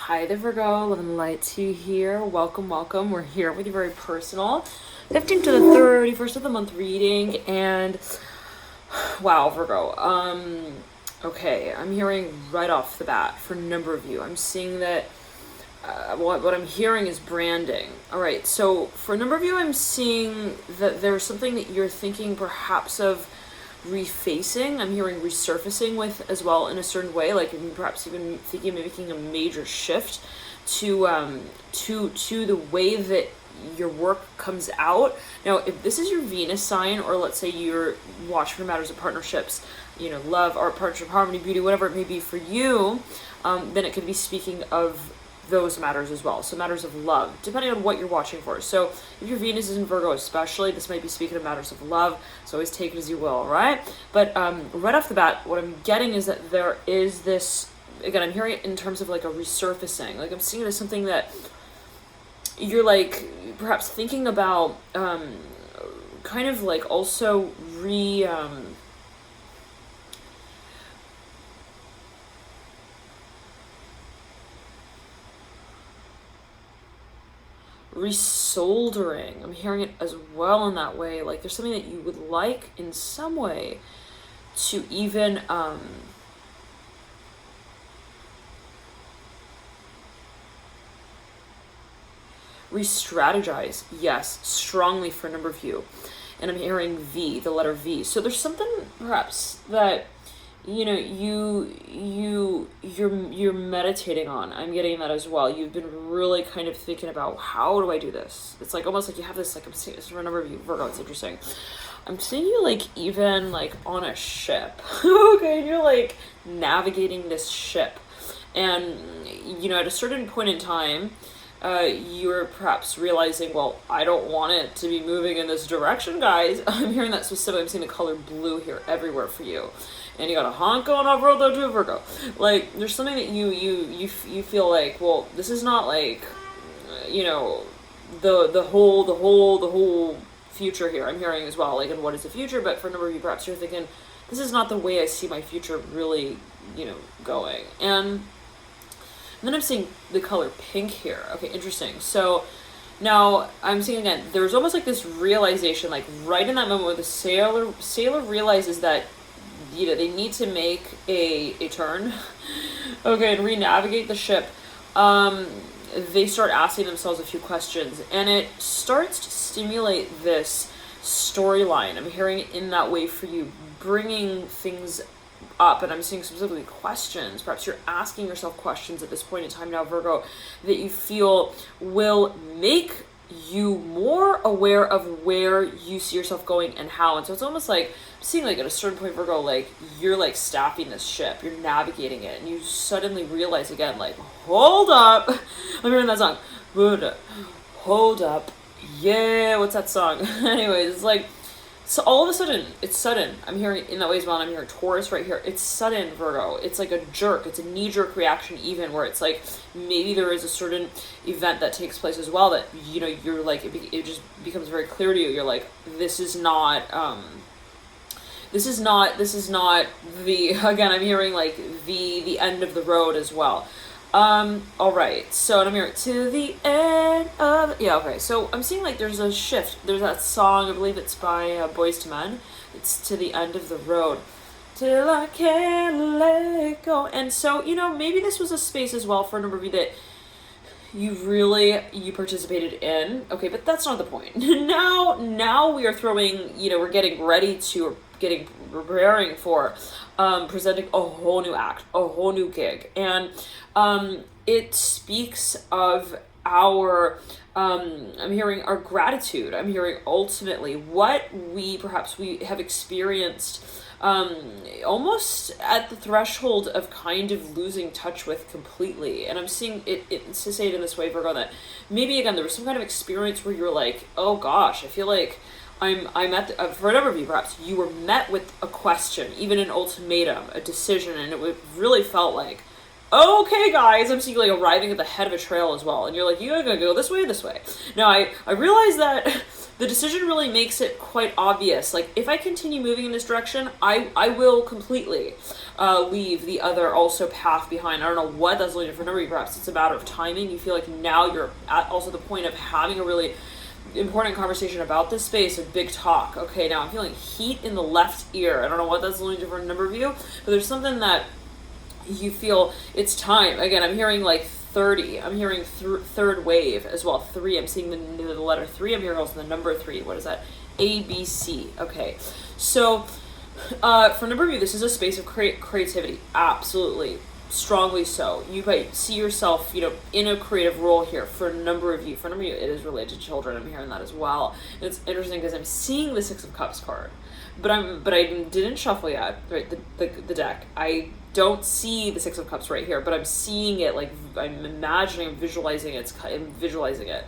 Hi there, Virgo. Love and light to you here. Welcome, welcome. We're here with your very personal 15th to the 31st of the month reading. And wow, Virgo. Okay, I'm hearing right off the bat for a number of you. I'm seeing that what I'm hearing is branding. All right, so for a number of you, I'm seeing that there's something that you're thinking perhaps of refacing. I'm hearing resurfacing with as well in a certain way, like perhaps even thinking of making a major shift to the way that your work comes out. Now, if this is your Venus sign, or let's say you're watching for matters of partnerships, love, art, partnership, harmony, beauty, whatever it may be for you, then it could be speaking of those matters as well. So matters of love, depending on what you're watching for. So if your Venus is in Virgo especially, this might be speaking of matters of love. So always take it as you will, right? But right off the bat, what I'm getting is that there is this, again, I'm hearing it in terms of like a resurfacing. Like I'm seeing it as something that you're like perhaps thinking about kind of like also resoldering. I'm hearing it as well in that way. Like there's something that you would like in some way to even re-strategize. Yes, strongly for a number of you. And I'm hearing V, the letter V. So there's something perhaps that you're meditating on. I'm getting that as well. You've been really kind of thinking about, how do I do this? It's like almost like you have this, like I'm seeing this for a number of you, Virgo. It's interesting. I'm seeing you like even like on a ship. Okay, and you're like navigating this ship, and at a certain point in time, you're perhaps realizing, well, I don't want it to be moving in this direction, guys. I'm hearing that specifically. I'm seeing the color blue here everywhere for you. And you got a honk going off road though too, Virgo. Like there's something that you feel like, well, this is not like, the whole future here. I'm hearing as well, like, and what is the future? But for a number of you, perhaps you're thinking, this is not the way I see my future really, going. And then I'm seeing the color pink here. Okay, interesting. So now I'm seeing again, there's almost like this realization, like right in that moment where the sailor realizes that they need to make a turn, okay, and re-navigate the ship. They start asking themselves a few questions, and it starts to stimulate this storyline. I'm hearing it in that way for you, bringing things up, and I'm seeing specifically questions. Perhaps you're asking yourself questions at this point in time now, Virgo, that you feel will make you more aware of where you see yourself going and how. And so it's almost like I'm seeing like at a certain point, Virgo, like you're like staffing this ship, you're navigating it, and you suddenly realize again, like, hold up. I'm hearing that song, hold up, yeah, what's that song? Anyways, it's like, so all of a sudden, it's sudden. I'm hearing in that way as well, and I'm hearing Taurus right here. It's sudden, Virgo. It's like a jerk. It's a knee-jerk reaction even, where it's like maybe there is a certain event that takes place as well that, you're like, it just becomes very clear to you. You're like, this is not the, again, I'm hearing like the end of the road as well. All right, so I'm here to the end of, yeah, okay, so I'm seeing like there's a shift. There's that song, I believe it's by Boys to Men. It's to the end of the road, till I can't let go. And so, maybe this was a space as well for a number of you that you participated in. Okay, but that's not the point. Now we are throwing, we're getting ready to, or preparing for presenting a whole new act, a whole new gig. And it speaks of our, I'm hearing our gratitude. I'm hearing ultimately what we have experienced almost at the threshold of kind of losing touch with completely. And I'm seeing it's to say it in this way, Virgo, that maybe again there was some kind of experience where you're like, oh gosh, I feel like I'm at for a number of you, perhaps you were met with a question, even an ultimatum, a decision, and it really felt like, okay, guys, I'm seeing like arriving at the head of a trail as well, and you're like, you gotta go this way, this way. Now, I realize that the decision really makes it quite obvious. Like, if I continue moving in this direction, I will completely leave the other also path behind. I don't know what that's leading for number. Perhaps it's a matter of timing. You feel like now you're at also the point of having a really important conversation about this space, a big talk. Okay, now I'm feeling heat in the left ear. I don't know what that's leading to for a number of you, but there's something that you feel it's time. Again, I'm hearing like 30. I'm hearing third wave as well. 3. I'm seeing the letter 3. I'm hearing also the number 3. What is that? ABC. Okay. So, for a number of you, this is a space of creativity. Absolutely. Strongly so. You might see yourself, in a creative role here. For a number of you, it is related to children. I'm hearing that as well. And it's interesting because I'm seeing the 6 of Cups card. But I didn't shuffle yet, right? The deck. I don't see the 6 of Cups right here, but I'm seeing it, like I'm imagining, I'm visualizing it. I'm visualizing it.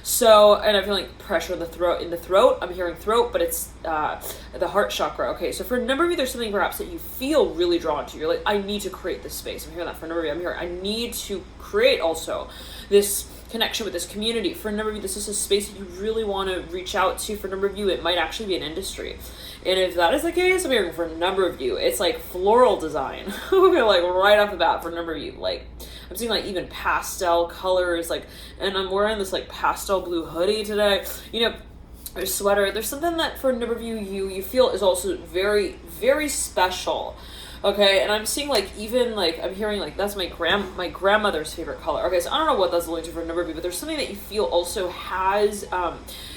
So, and I'm feeling pressure in the throat. I'm hearing throat, but it's the heart chakra. Okay, so for a number of you, there's something perhaps that you feel really drawn to. You're like, I need to create this space. I'm hearing that for a number of you. I'm hearing, I need to create also this connection with this community. For a number of you, this is a space that you really want to reach out to. For a number of you, it might actually be an industry. And if that is the case, I'm hearing for a number of you, it's like floral design. Like right off the bat for a number of you. Like, I'm seeing like even pastel colors, like, and I'm wearing this like pastel blue hoodie today, or sweater. There's something that for a number of you, you feel is also very, very special. Okay, and I'm seeing like even like I'm hearing like that's my grandmother's favorite color. Okay, so I don't know what that's linked to for a number of you, but there's something that you feel also has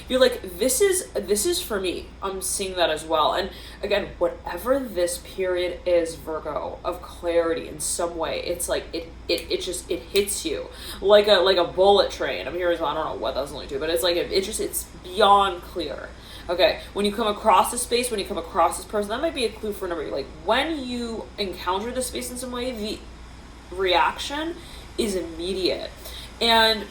you're like, this is for me. I'm seeing that as well. And again, whatever this period is, Virgo, of clarity in some way, it's like it just hits you like a bullet train. I'm hearing, I don't know what that's linked to, but it's like it's beyond clear. Okay, when you come across this space, when you come across this person, that might be a clue for a number. Like, when you encounter this space in some way, the reaction is immediate. And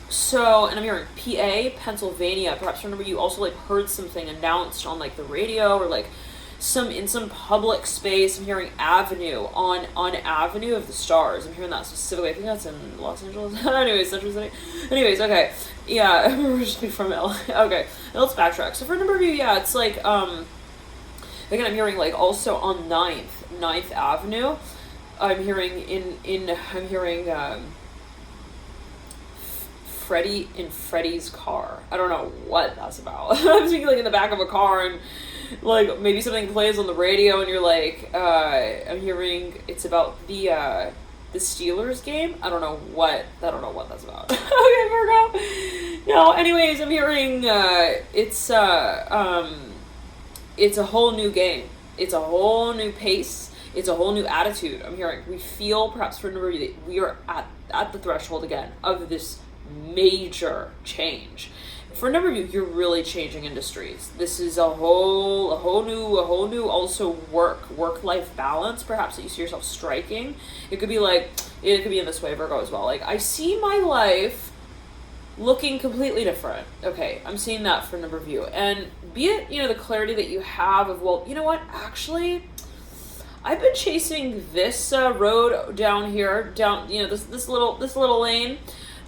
so, and I'm hearing PA, Pennsylvania. Perhaps for a number, you also like heard something announced on like the radio or like in some public space. I'm hearing Avenue on Avenue of the Stars. I'm hearing that specifically. I think that's in Los Angeles. Anyways, Central City. Anyways, okay. Yeah, originally from LA. Okay, let's backtrack. So for a number of you, yeah, it's like, again, I'm hearing like also on 9th Avenue. I'm hearing I'm hearing, Freddie in Freddie's car. I don't know what that's about. I'm speaking like in the back of a car and like maybe something plays on the radio and you're like, I'm hearing it's about the Steelers game. I don't know what that's about. Okay, Virgo. No, anyways, I'm hearing it's a whole new game. It's a whole new pace. It's a whole new attitude. I'm hearing we feel perhaps for a number of you that we are at the threshold again of this major change. For a number of you, you're really changing industries. This is a whole new also work-life balance, perhaps, that you see yourself striking. It could be in this way, Virgo, as well. Like, I see my life looking completely different. Okay, I'm seeing that for a number of you. And be it, the clarity that you have of, well, you know what, actually, I've been chasing this road down here, this little lane.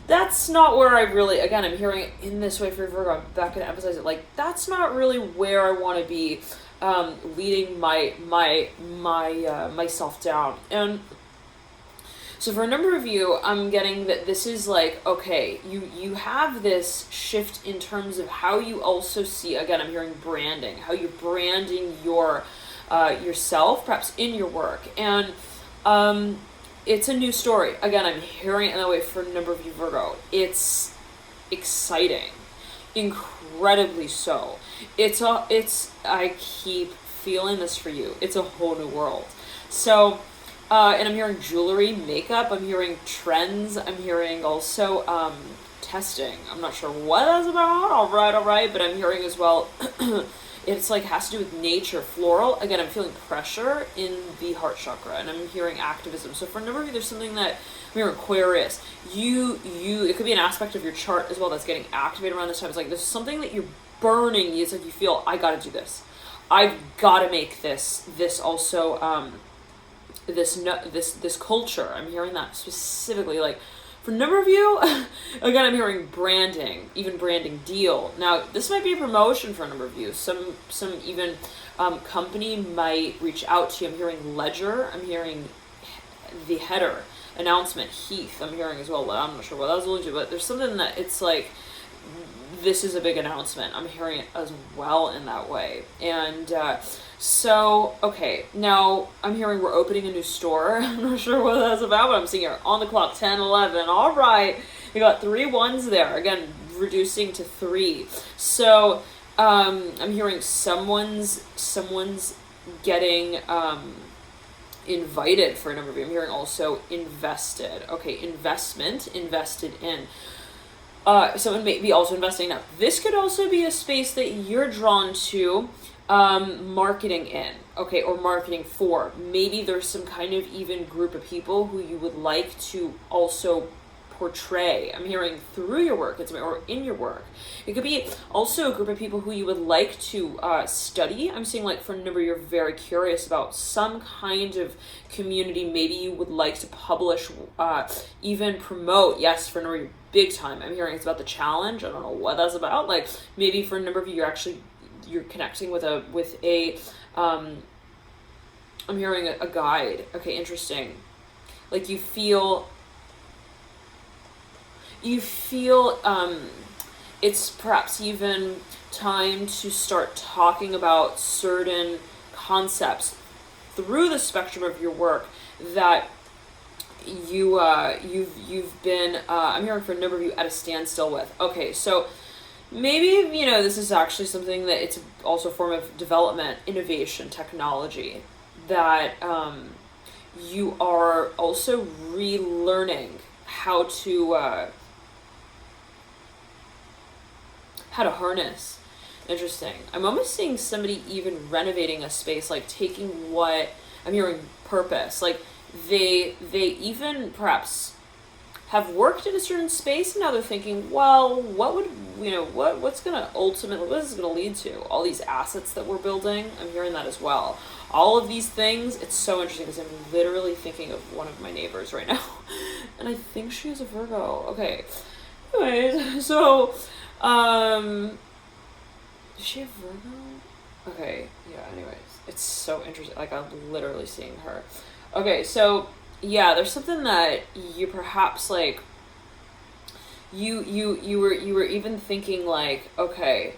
That's not where I really, again, I'm hearing it in this way for Virgo. I'm back going to emphasize it. Like, that's not really where I want to be leading myself down. And so for a number of you, I'm getting that this is like, okay, you have this shift in terms of how you also see, again, I'm hearing branding, how you're branding yourself, perhaps in your work. And it's a new story. Again, I'm hearing it in that way for a number of you, Virgo. It's exciting, incredibly so. I keep feeling this for you. It's a whole new world. So, and I'm hearing jewelry, makeup. I'm hearing trends. I'm hearing also testing. I'm not sure what that's about. All right. But I'm hearing as well. It's like has to do with nature, floral. Again, I'm feeling pressure in the heart chakra, and I'm hearing activism. So for a number of you, there's something that I'm hearing Aquarius. It could be an aspect of your chart as well that's getting activated around this time. It's like there's something that you're burning. It's like you feel, I got to do this. I've got to make this also this culture. I'm hearing that specifically, like for a number of you. Again, I'm hearing branding, even branding deal. Now this might be a promotion for a number of you. Some even company might reach out to you. I'm hearing ledger. I'm hearing the header announcement Heath. I'm hearing as well. I'm not sure what that was alluding to, but there's something that it's like, this is a big announcement. I'm hearing it as well in that way. And so, okay, now I'm hearing we're opening a new store. I'm not sure what that's about, but I'm seeing here on the clock, 10, 11. All right, we got 3 ones there. Again, reducing to 3. So I'm hearing someone's getting invited for a number of you. I'm hearing also invested. Okay, invested in. Someone may be also investing. Now, this could also be a space that you're drawn to marketing in, okay, or marketing for. Maybe there's some kind of even group of people who you would like to also portray. I'm hearing through your work, or in your work. It could be also a group of people who you would like to study. I'm seeing like for a number you're very curious about some kind of community. Maybe you would like to publish, even promote. Yes, for a number you're big time. I'm hearing it's about the challenge. I don't know what that's about. Like maybe for a number of you you're connecting with a I'm hearing a guide. Okay, interesting. Like you feel it's perhaps even time to start talking about certain concepts through the spectrum of your work that you've been I'm hearing for a number of you at a standstill with. Okay, so maybe this is actually something that it's also a form of development, innovation, technology that you are also relearning how to harness. Interesting. I'm almost seeing somebody even renovating a space, like taking what I'm hearing purpose. Like they even perhaps have worked in a certain space and now they're thinking, well, what would what's gonna ultimately, what is this gonna lead to? All these assets that we're building. I'm hearing that as well. All of these things. It's so interesting because I'm literally thinking of one of my neighbors right now, and I think she is a Virgo. Okay. Anyways, so is she a Virgo? Okay, yeah, anyways. It's so interesting. Like, I'm literally seeing her. Okay, so, yeah, there's something that you perhaps, like, you were even thinking, like, okay,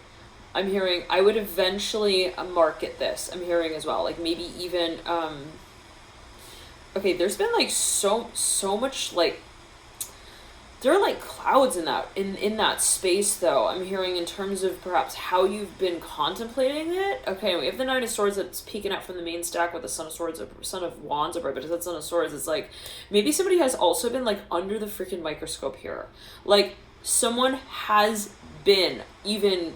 I'm hearing, I would eventually market this. I'm hearing as well. Like, maybe even, okay, there's been, like, so much, like, there are like clouds in that space though. I'm hearing in terms of perhaps how you've been contemplating it. Okay, we have the Nine of Swords that's peeking out from the main stack with the Son of Swords, Son of Wands over it, but it's that Son of Swords. It's like maybe somebody has also been like under the freaking microscope here. Like someone has been even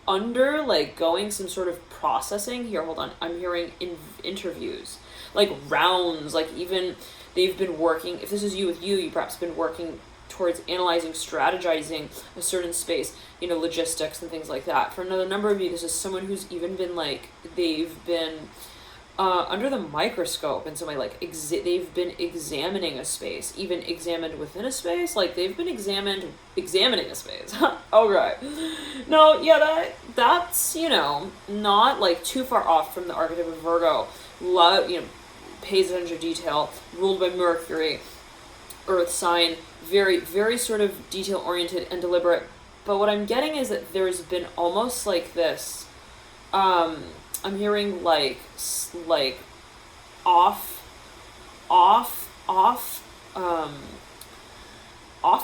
under like going some sort of processing here. Hold on, I'm hearing interviews, like rounds, like even they've been working, if this is you with you perhaps been working towards analyzing, strategizing a certain space, logistics and things like that. For another number of you, this is someone who's even been like, they've been under the microscope in some way, like they've been examining a space, even examined within a space, like they've been examining a space. Oh, right. No, yeah, that's, not like too far off from the archetype of Virgo. Pays attention to detail, ruled by Mercury, earth sign, very, very sort of detail-oriented and deliberate. But what I'm getting is that there's been almost like this, I'm hearing like off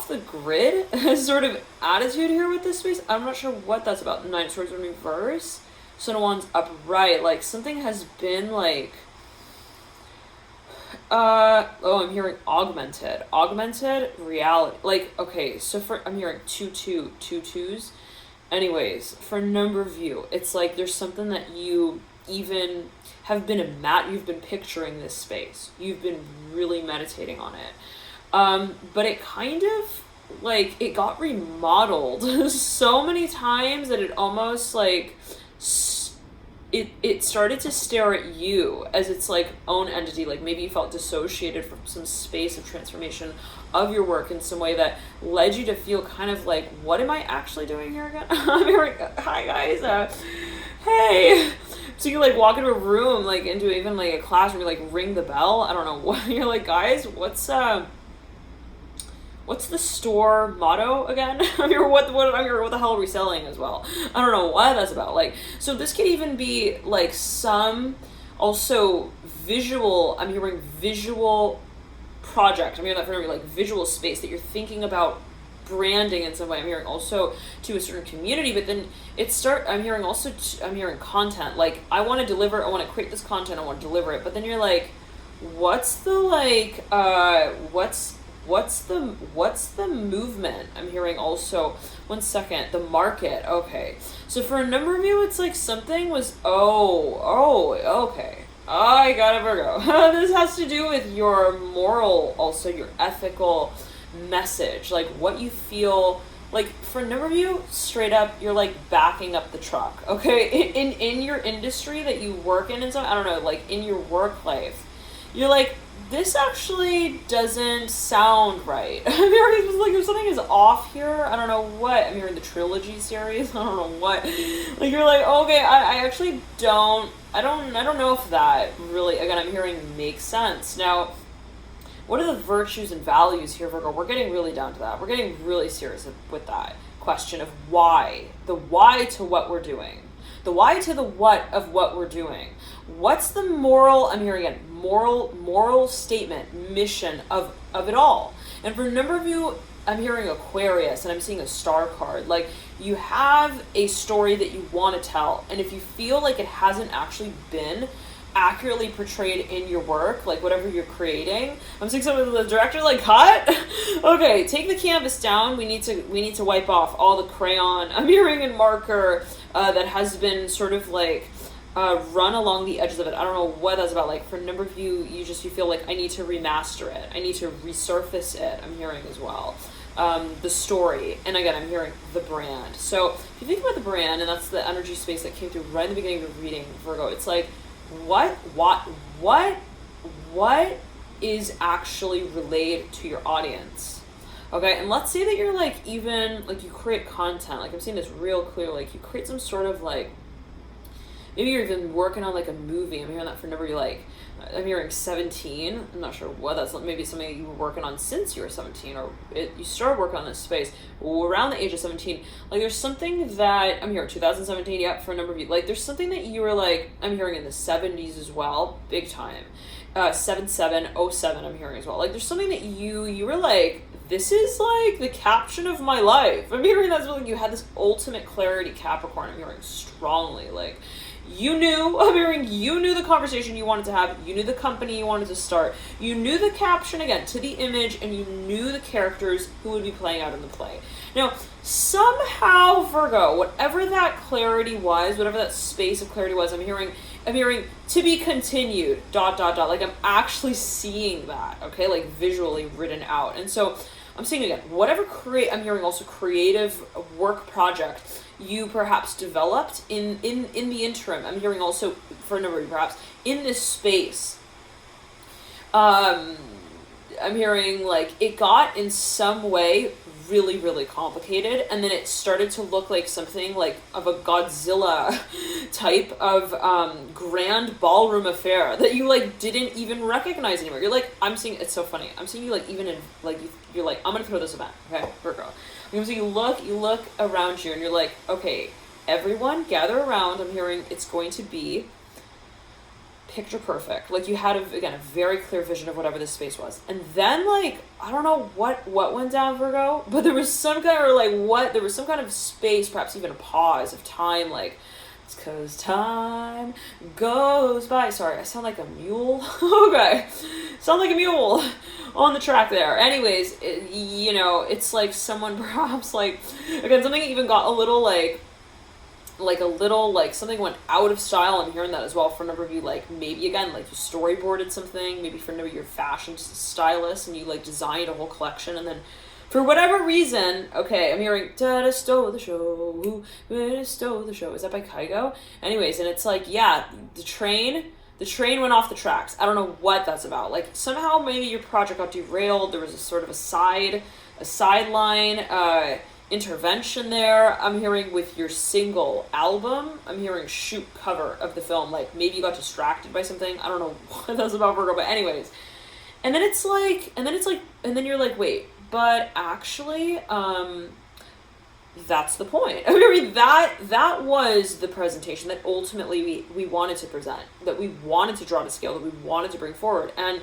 the grid sort of attitude here with this space. I'm not sure what that's about. Nine of Swords in reverse, Son of Wands upright. Like something has been like, I'm hearing augmented reality. Like, okay, so I'm hearing 2-2-2-2s. Anyways, for a number of you, it's like there's something that you even have been you've been picturing this space. You've been really meditating on it. But it kind of, like, it got remodeled so many times that it almost, like, it started to stare at you as its like own entity. Like maybe you felt dissociated from some space of transformation of your work in some way that led you to feel kind of like, what am I actually doing here again? I'm here, hi guys, hey. So you like walk into a room, like into even like a classroom, you like ring the bell. I don't know what you're like, guys. What's the store motto again? I'm here. What the hell are we selling as well? I don't know what that's about. Like, so this could even be like some also visual. I'm hearing visual project. I'm hearing that for like visual space that you're thinking about branding in some way. I'm hearing also to a certain community, but then I'm hearing also I'm hearing content. Like I want to create this content. I want to deliver it. But then you're like, what's the like what's the movement? I'm hearing also, one second, the market. Okay. So for a number of you, it's like something was, okay. I got a Virgo. This has to do with your moral, also your ethical message, like what you feel. Like for a number of you, straight up, you're like backing up the truck. Okay. In your industry that you work in and so, I don't know, like in your work life, you're like, this actually doesn't sound right. I'm hearing like if something is off here. I don't know what. I'm hearing the trilogy series. I don't know what. Like you're like, okay, I actually don't. I don't know if that really. Again, I'm hearing makes sense. Now, what are the virtues and values here, Virgo? We're getting really down to that. We're getting really serious with that question of why. The why to what we're doing. The why to the what of what we're doing. What's the moral, I'm hearing again, moral statement, mission of it all. And for a number of you, I'm hearing Aquarius and I'm seeing a star card. Like you have a story that you want to tell. And if you feel like it hasn't actually been accurately portrayed in your work, like whatever you're creating, I'm seeing some of the director like, cut. Okay, take the canvas down. We need to wipe off all the crayon, I'm hearing, and marker that has been sort of like run along the edges of it. I don't know what that's about. Like for a number of you, you feel like I need to remaster it. I need to resurface it. I'm hearing as well. The story. And again, I'm hearing the brand. So if you think about the brand, and that's the energy space that came through right in the beginning of the reading, Virgo, it's like, what is actually relayed to your audience? Okay, and let's say that you're like, even like you create content, like I'm seeing this real clear, like you create some sort of like, maybe you're even working on like a movie. I'm hearing that for a number of you, like I'm hearing 17. I'm not sure what that's, maybe something you were working on since you were 17, or you started working on this space around the age of 17. Like there's something that I'm hearing 2017. Yep, for a number of you, like there's something that you were like, I'm hearing in the 70s as well, big time. 7707 I'm hearing as well. Like there's something that you were like, this is like the caption of my life. I'm hearing that's like you had this ultimate clarity, Capricorn. I'm hearing strongly, like you knew the conversation you wanted to have, you knew the company you wanted to start, you knew the caption, again, to the image, and you knew the characters who would be playing out in the play. Now, somehow, Virgo, whatever that clarity was, whatever that space of clarity was, I'm hearing to be continued, ... Like I'm actually seeing that, okay, like visually written out. And so I'm seeing again, whatever I'm hearing also creative work project you perhaps developed in the interim. I'm hearing also for a number of you, perhaps in this space. I'm hearing like it got in some way really, really complicated, and then it started to look like something like of a Godzilla type of grand ballroom affair that you like didn't even recognize anymore. You're like, I'm seeing, it's so funny, I'm seeing you like even in like you're like, I'm gonna throw this event, okay, Virgo. So you look around you and you're like, okay, everyone gather around. I'm hearing it's going to be picture perfect. Like you had a very clear vision of whatever this space was. And then like, I don't know what went down, Virgo, but there was some kind of space, perhaps even a pause of time, like, it's 'cause time goes by. Sorry, I sound like a mule. Okay. Sound like a mule on the track there. Anyways, it's like someone perhaps like, again, something even got a little like something went out of style. I'm hearing that as well for a number of you, like maybe again, like you storyboarded something, maybe for a number of your fashion stylists and you like designed a whole collection, and then For whatever reason, okay, I'm hearing "Da stole the show, da stole the show." Is that by Kygo? Anyways, and it's like, yeah, the train went off the tracks. I don't know what that's about. Like somehow maybe your project got derailed. There was a sort of a sideline intervention there. I'm hearing with your single album. I'm hearing shoot cover of the film. Like maybe you got distracted by something. I don't know what that's about, Virgo. But anyways, and then you're like, wait. But actually, that's the point. I mean, that was the presentation that ultimately we wanted to present, that we wanted to draw to scale, that we wanted to bring forward. And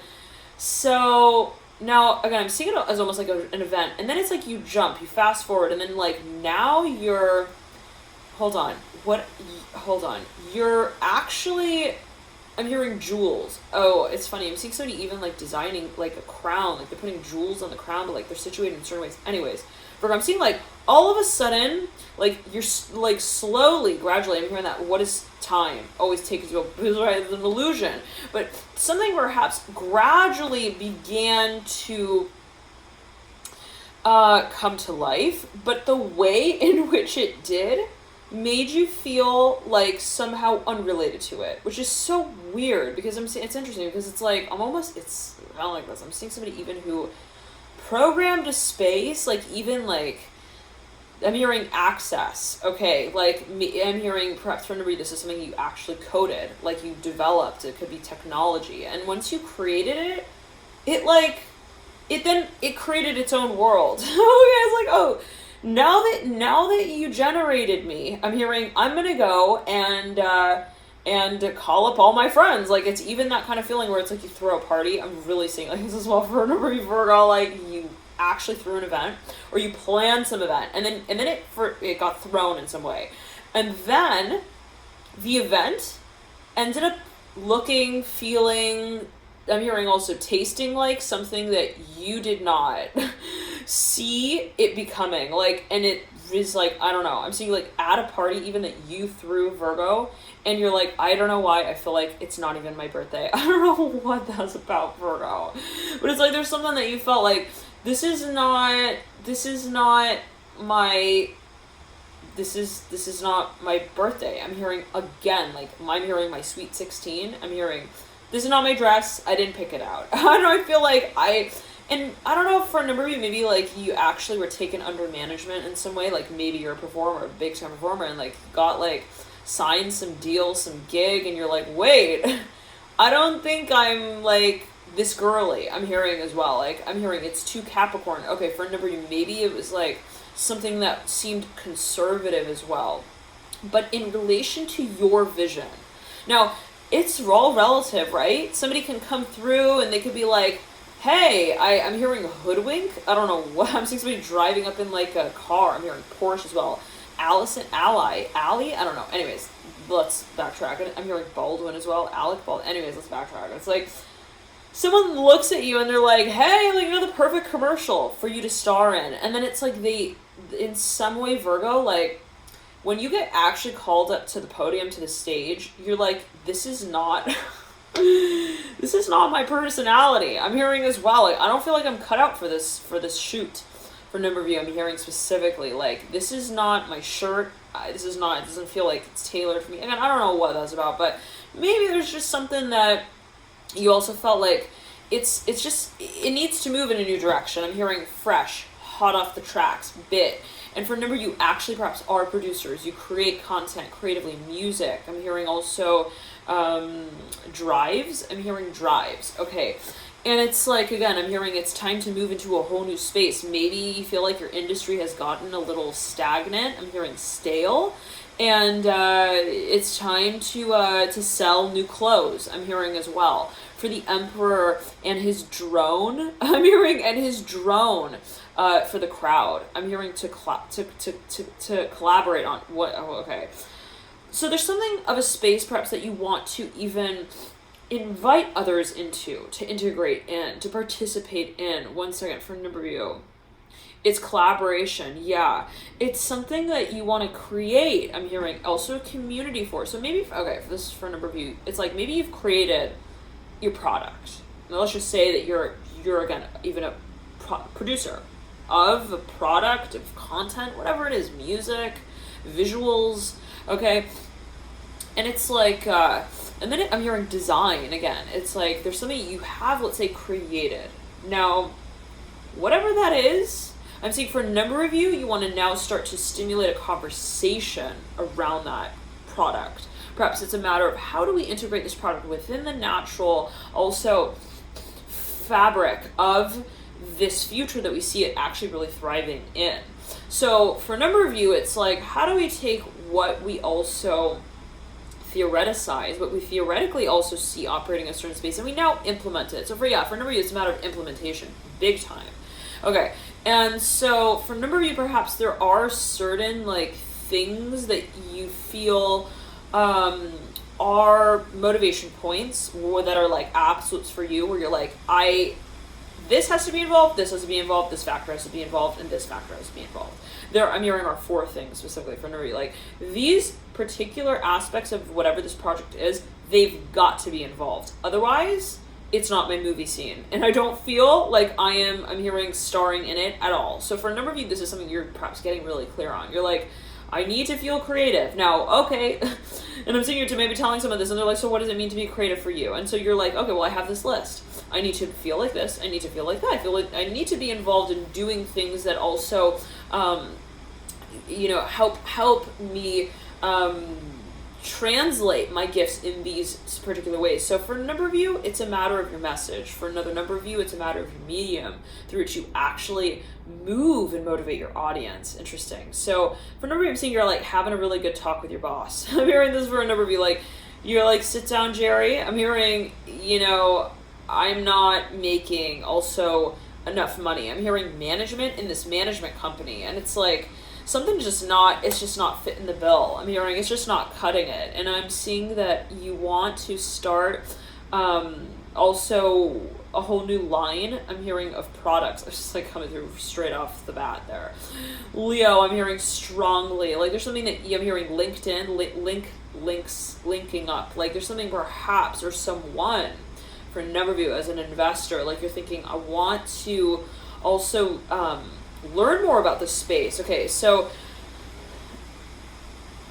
so now, again, I'm seeing it as almost like an event. And then it's like you fast forward, and then like now you're, hold on. You're actually... I'm hearing jewels. Oh, it's funny. I'm seeing somebody even like designing like a crown. Like they're putting jewels on the crown, but like they're situated in certain ways. Anyways, Virgo, I'm seeing like all of a sudden, like you're like slowly, gradually, I'm hearing that what is time always takes you as an illusion. But something perhaps gradually began to come to life. But the way in which it did made you feel like somehow unrelated to it, which is so weird because it's interesting because it's like it's kind of like this. I'm seeing somebody even who programmed a space, like even like I'm hearing access. Okay, like I'm hearing perhaps from this is something you actually coded, like you developed. It could be technology, and once you created it created its own world. Okay, it's like Now that you generated me, I'm hearing I'm gonna go and call up all my friends. Like it's even that kind of feeling where it's like you throw a party. I'm really seeing like this as well for a number of Virgo, like you actually threw an event or you planned some event and then it got thrown in some way, and then the event ended up looking, feeling. I'm hearing also tasting like something that you did not see it becoming. Like, and it is like, I don't know. I'm seeing like at a party even that you threw, Virgo, and you're like, I don't know why I feel like it's not even my birthday. I don't know what that's about, Virgo. But it's like there's something that you felt like this is not my birthday. I'm hearing again, like I'm hearing my sweet 16. I'm hearing this is not my dress. I didn't pick it out. I don't know. I feel like I don't know if for a number of you, maybe like you actually were taken under management in some way. Like maybe you're a performer, a big time performer, and like got like signed some deal, some gig, and you're like, wait, I don't think I'm like this girly. I'm hearing as well. Like I'm hearing it's too Capricorn. Okay, for a number of you, maybe it was like something that seemed conservative as well, but in relation to your vision. Now, it's all relative, right? Somebody can come through and they could be like, hey, I'm hearing hoodwink. I don't know what. I'm seeing somebody driving up in like a car. I'm hearing Porsche as well. Allison, Ally? I don't know. Anyways, let's backtrack. I'm hearing Baldwin as well. Alec Baldwin. Anyways, let's backtrack. It's like someone looks at you and they're like, hey, like you're the perfect commercial for you to star in. And then it's like they, in some way, Virgo, like, when you get actually called up to the podium, to the stage, you're like, this is not my personality. I'm hearing as well, like, I don't feel like I'm cut out for this shoot. For a number of you, I'm hearing specifically, like, this is not my shirt. It doesn't feel like it's tailored for me. Again, I don't know what that's about, but maybe there's just something that you also felt like it needs to move in a new direction. I'm hearing fresh, hot off the tracks, bit. And for a number of you, actually perhaps are producers. You create content creatively, music. I'm hearing also drives. I'm hearing drives. Okay. And it's like, again, I'm hearing it's time to move into a whole new space. Maybe you feel like your industry has gotten a little stagnant. I'm hearing stale. And it's time to sell new clothes. I'm hearing as well. For the Emperor and his drone. I'm hearing, and his drone. For the crowd, I'm hearing to collaborate on what. Oh, okay. So there's something of a space perhaps that you want to even invite others into, to integrate in, to participate in. One second for a number of you. It's collaboration, yeah. It's something that you want to create. I'm hearing also a community for. So maybe, okay, this is for a number of you. It's like maybe you've created your product. Now let's just say that you're again even a producer. of a product, of content, whatever it is, music, visuals, okay? And it's like, and then I'm hearing design again. It's like there's something you have, let's say, created. Now, whatever that is, I'm seeing for a number of you, you want to now start to stimulate a conversation around that product. Perhaps it's a matter of how do we integrate this product within the natural, also fabric of this future that we see it actually really thriving in. So for a number of you, it's like, how do we take what we also theoreticize, but we theoretically also see operating in a certain space, and we now implement it. So for a number of you, it's a matter of implementation, big time. Okay, and so for a number of you, perhaps there are certain like things that you feel are motivation points, or that are like absolutes for you, where you're like, this has to be involved, this has to be involved, this factor has to be involved, and this factor has to be involved. I'm hearing are 4 things specifically for Nuri. Like, these particular aspects of whatever this project is, they've got to be involved. Otherwise, it's not my movie scene. And I don't feel like I'm hearing starring in it at all. So for a number of you, this is something you're perhaps getting really clear on. You're like, I need to feel creative. Now, okay. And I'm sitting here to maybe telling someone this, and they're like, so what does it mean to be creative for you? And so you're like, okay, well, I have this list. I need to feel like this. I need to feel like that. I feel like I need to be involved in doing things that also, help me translate my gifts in these particular ways. So for a number of you, it's a matter of your message. For another number of you, it's a matter of your medium through which you actually move and motivate your audience. Interesting. So for a number of you, I'm seeing you're like having a really good talk with your boss. I'm hearing this for a number of you, like, you're like, sit down, Jerry. I'm hearing, I'm not making also enough money. I'm hearing management in this management company, and it's like, something's just not fitting the bill. I'm hearing it's just not cutting it. And I'm seeing that you want to start also a whole new line, I'm hearing, of products. It's just like coming through straight off the bat there. Leo, I'm hearing strongly. Like there's something that I'm hearing LinkedIn, linking up. Like there's something perhaps, or someone, for a number of you as an investor, like you're thinking, I want to also learn more about this space. Okay, so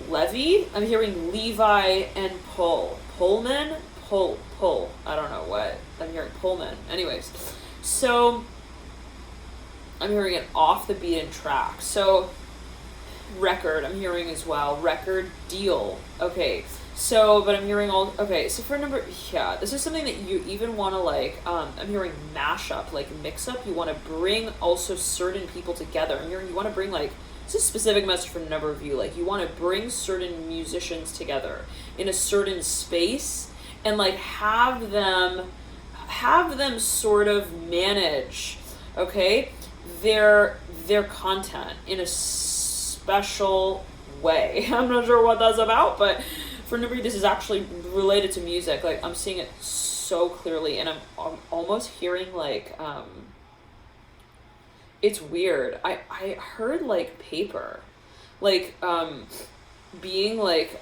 Levy, I'm hearing Levi and Pullman. I don't know what. I'm hearing Pullman. Anyways, so I'm hearing an off the beaten track. So record, I'm hearing as well. Record deal. Okay, so, but I'm hearing so for a number, this is something that you even want to like, I'm hearing mashup, like mix up. You want to bring also certain people together. I'm hearing you want to bring like, it's a specific message for a number of you. Like you want to bring certain musicians together in a certain space and like have them sort of manage, okay, their content in a special way. I'm not sure what that's about, but for a number of you, this is actually related to music. Like I'm seeing it so clearly, and I'm almost hearing like, it's weird. I heard like paper, like being like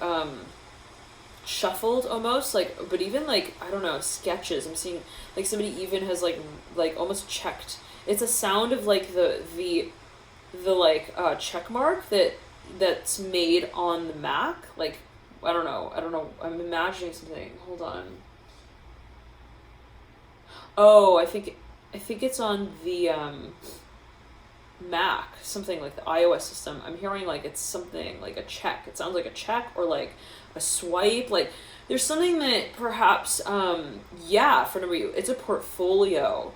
shuffled almost, like, but even like, I don't know, sketches. I'm seeing like somebody even has like almost checked. It's a sound of like the like check mark that's made on the Mac. Like I don't know. I'm imagining something. Hold on. Oh, I think it's on the Mac, something like the iOS system. I'm hearing like it's something like a check. It sounds like a check or like a swipe. Like there's something that perhaps, for a number of you, it's a portfolio.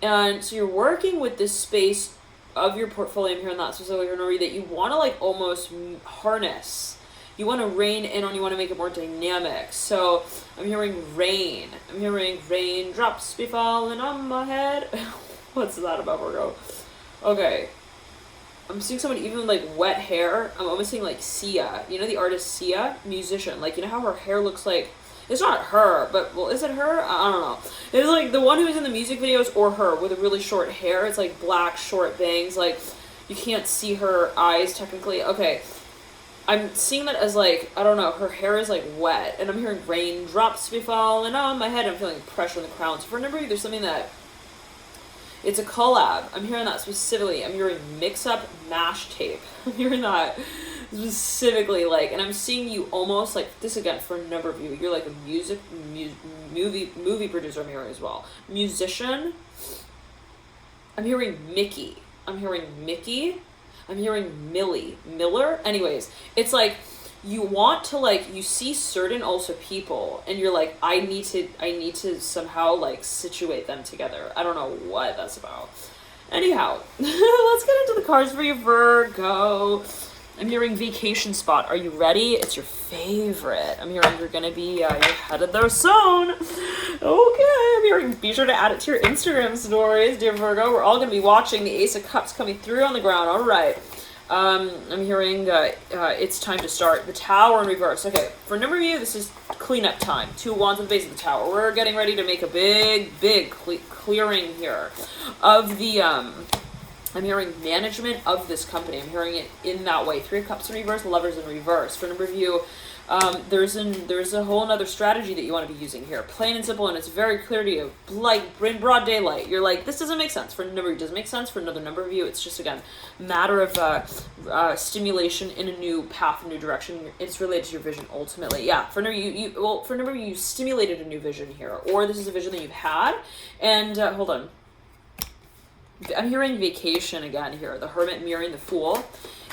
And so you're working with this space of your portfolio. I'm hearing that specifically for a number of you, that you want to like almost harness. You want to rein in on, you want to make it more dynamic. So I'm hearing rain. I'm hearing raindrops be falling on my head. What's that about, Virgo? Okay. I'm seeing someone even like wet hair. I'm almost seeing like Sia. You know the artist Sia? Musician. Like, you know how her hair looks like, it's not her, but, well, is it her? I don't know. It's like the one who's in the music videos, or her with a really short hair. It's like black, short bangs. Like, you can't see her eyes technically. Okay. I'm seeing that as like, I don't know, her hair is like wet, and I'm hearing raindrops be falling on my head. I'm feeling pressure in the crown. So for a number of you, there's something that It's a collab. I'm hearing that specifically. I'm hearing mix up mash tape. I'm hearing that specifically, like, and I'm seeing you almost like this again for a number of you. You're like a movie producer. I'm hearing as well. Musician. I'm hearing Mickey. I'm hearing Mickey. I'm hearing Miller. Anyways, it's like you want to, like, you see certain also people and you're like, I need to somehow like situate them together. I don't know what that's about. Anyhow, let's get into the cards for you, Virgo. I'm hearing vacation spot. Are you ready? It's your favorite. I'm hearing you're gonna be you're headed there soon. Okay, I'm hearing be sure to add it to your Instagram stories, dear Virgo. We're all gonna be watching the Ace of Cups coming through on the ground. All right. I'm hearing it's time to start. The Tower in reverse. Okay, for a number of you, this is cleanup time. 2 wands at the base of the Tower. We're getting ready to make a big clearing here of the I'm hearing management of this company. I'm hearing it in that way. 3 of Cups in reverse, Lovers in reverse. For a number of you, there's a whole nother strategy that you want to be using here. Plain and simple, and it's very clear to you. Like, in broad daylight, you're like, this doesn't make sense. For a number of you, it doesn't make sense. For another number of you, it's just, again, matter of stimulation in a new path, a new direction. It's related to your vision, ultimately. Yeah, for a number of you, you stimulated a new vision here. Or this is a vision that you've had. And, hold on. I'm hearing vacation again here. The Hermit mirroring the Fool.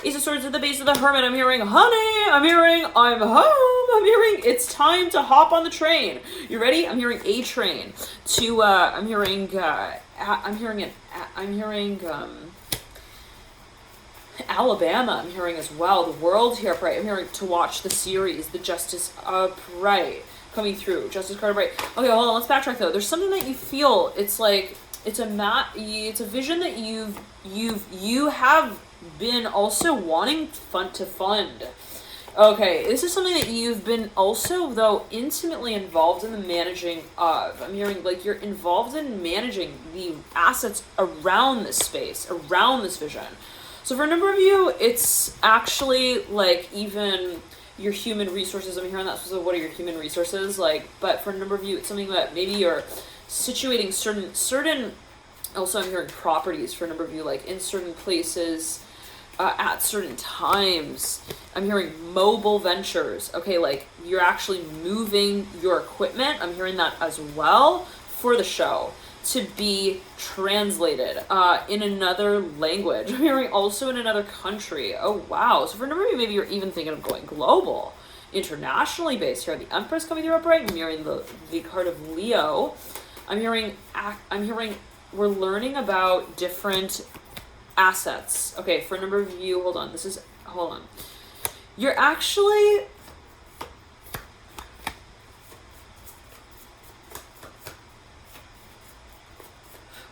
Ace of Swords at the base of the Hermit. I'm hearing honey. I'm hearing I'm home. I'm hearing it's time to hop on the train. You ready? I'm hearing a train to I'm hearing Alabama. I'm hearing as well. The World here upright. I'm hearing to watch the series, the Justice upright coming through. Justice card upright. Okay, hold on. Let's backtrack though. There's something that you feel. It's like it's a vision that you have been also wanting to fund. Okay, this is something that you've been also, though, intimately involved in the managing of. I'm hearing like you're involved in managing the assets around this space, around this vision. So for a number of you, it's actually like even your human resources. I'm hearing that. So what are your human resources? Like, but for a number of you, it's something that maybe you're situating certain also I'm hearing properties for a number of you, like in certain places at certain times. I'm hearing mobile ventures. Okay, like you're actually moving your equipment. I'm hearing that as well for the show to be translated in another language. I'm hearing also in another country. Oh wow. So for a number of you, maybe you're even thinking of going global, internationally based here. The Empress coming through upright. I'm hearing the card of Leo. I'm hearing we're learning about different assets. Okay, for a number of you, hold on. You're actually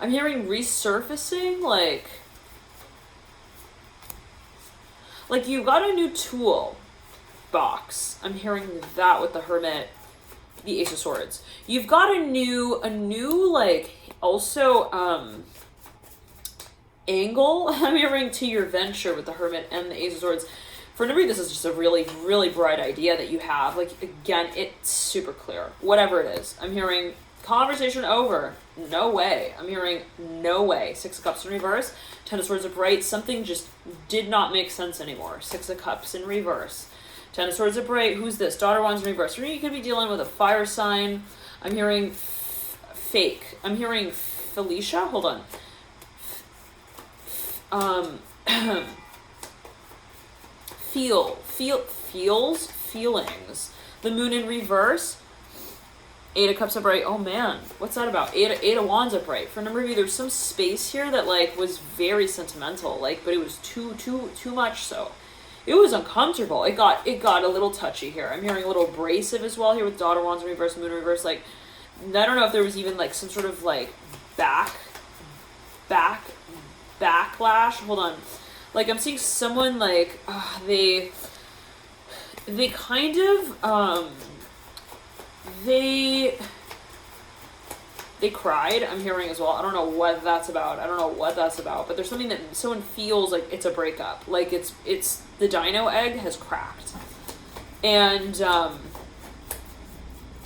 I'm hearing resurfacing, like you got a new tool box. I'm hearing that with the Hermit, the Ace of Swords. You've got a new like also angle I'm hearing to your venture with the Hermit and the Ace of Swords. For a number of you, this is just a really bright idea that you have. Like, again, it's super clear. Whatever it is. I'm hearing conversation over. No way. I'm hearing no way. 6 of Cups in reverse. 10 of Swords upright. Something just did not make sense anymore. 6 of Cups in reverse. 10 of Swords upright. Who's this? Daughter Wands in reverse. You could be dealing with a fire sign. I'm hearing fake. I'm hearing Felicia. Hold on. Feelings. The Moon in reverse. 8 of Cups upright. Oh man, what's that about? 8 of Wands upright. For a number of you, there's some space here that like was very sentimental, like, but it was too much so. It was uncomfortable. It got a little touchy here. I'm hearing a little abrasive as well here with Daughter Wands in reverse, Moon in reverse. Like, I don't know if there was even like some sort of like backlash. Hold on. Like, I'm seeing someone like they kind of they cried. I'm hearing as well. I don't know what that's about. But there's something that someone feels like it's a breakup. Like it's the dino egg has cracked. And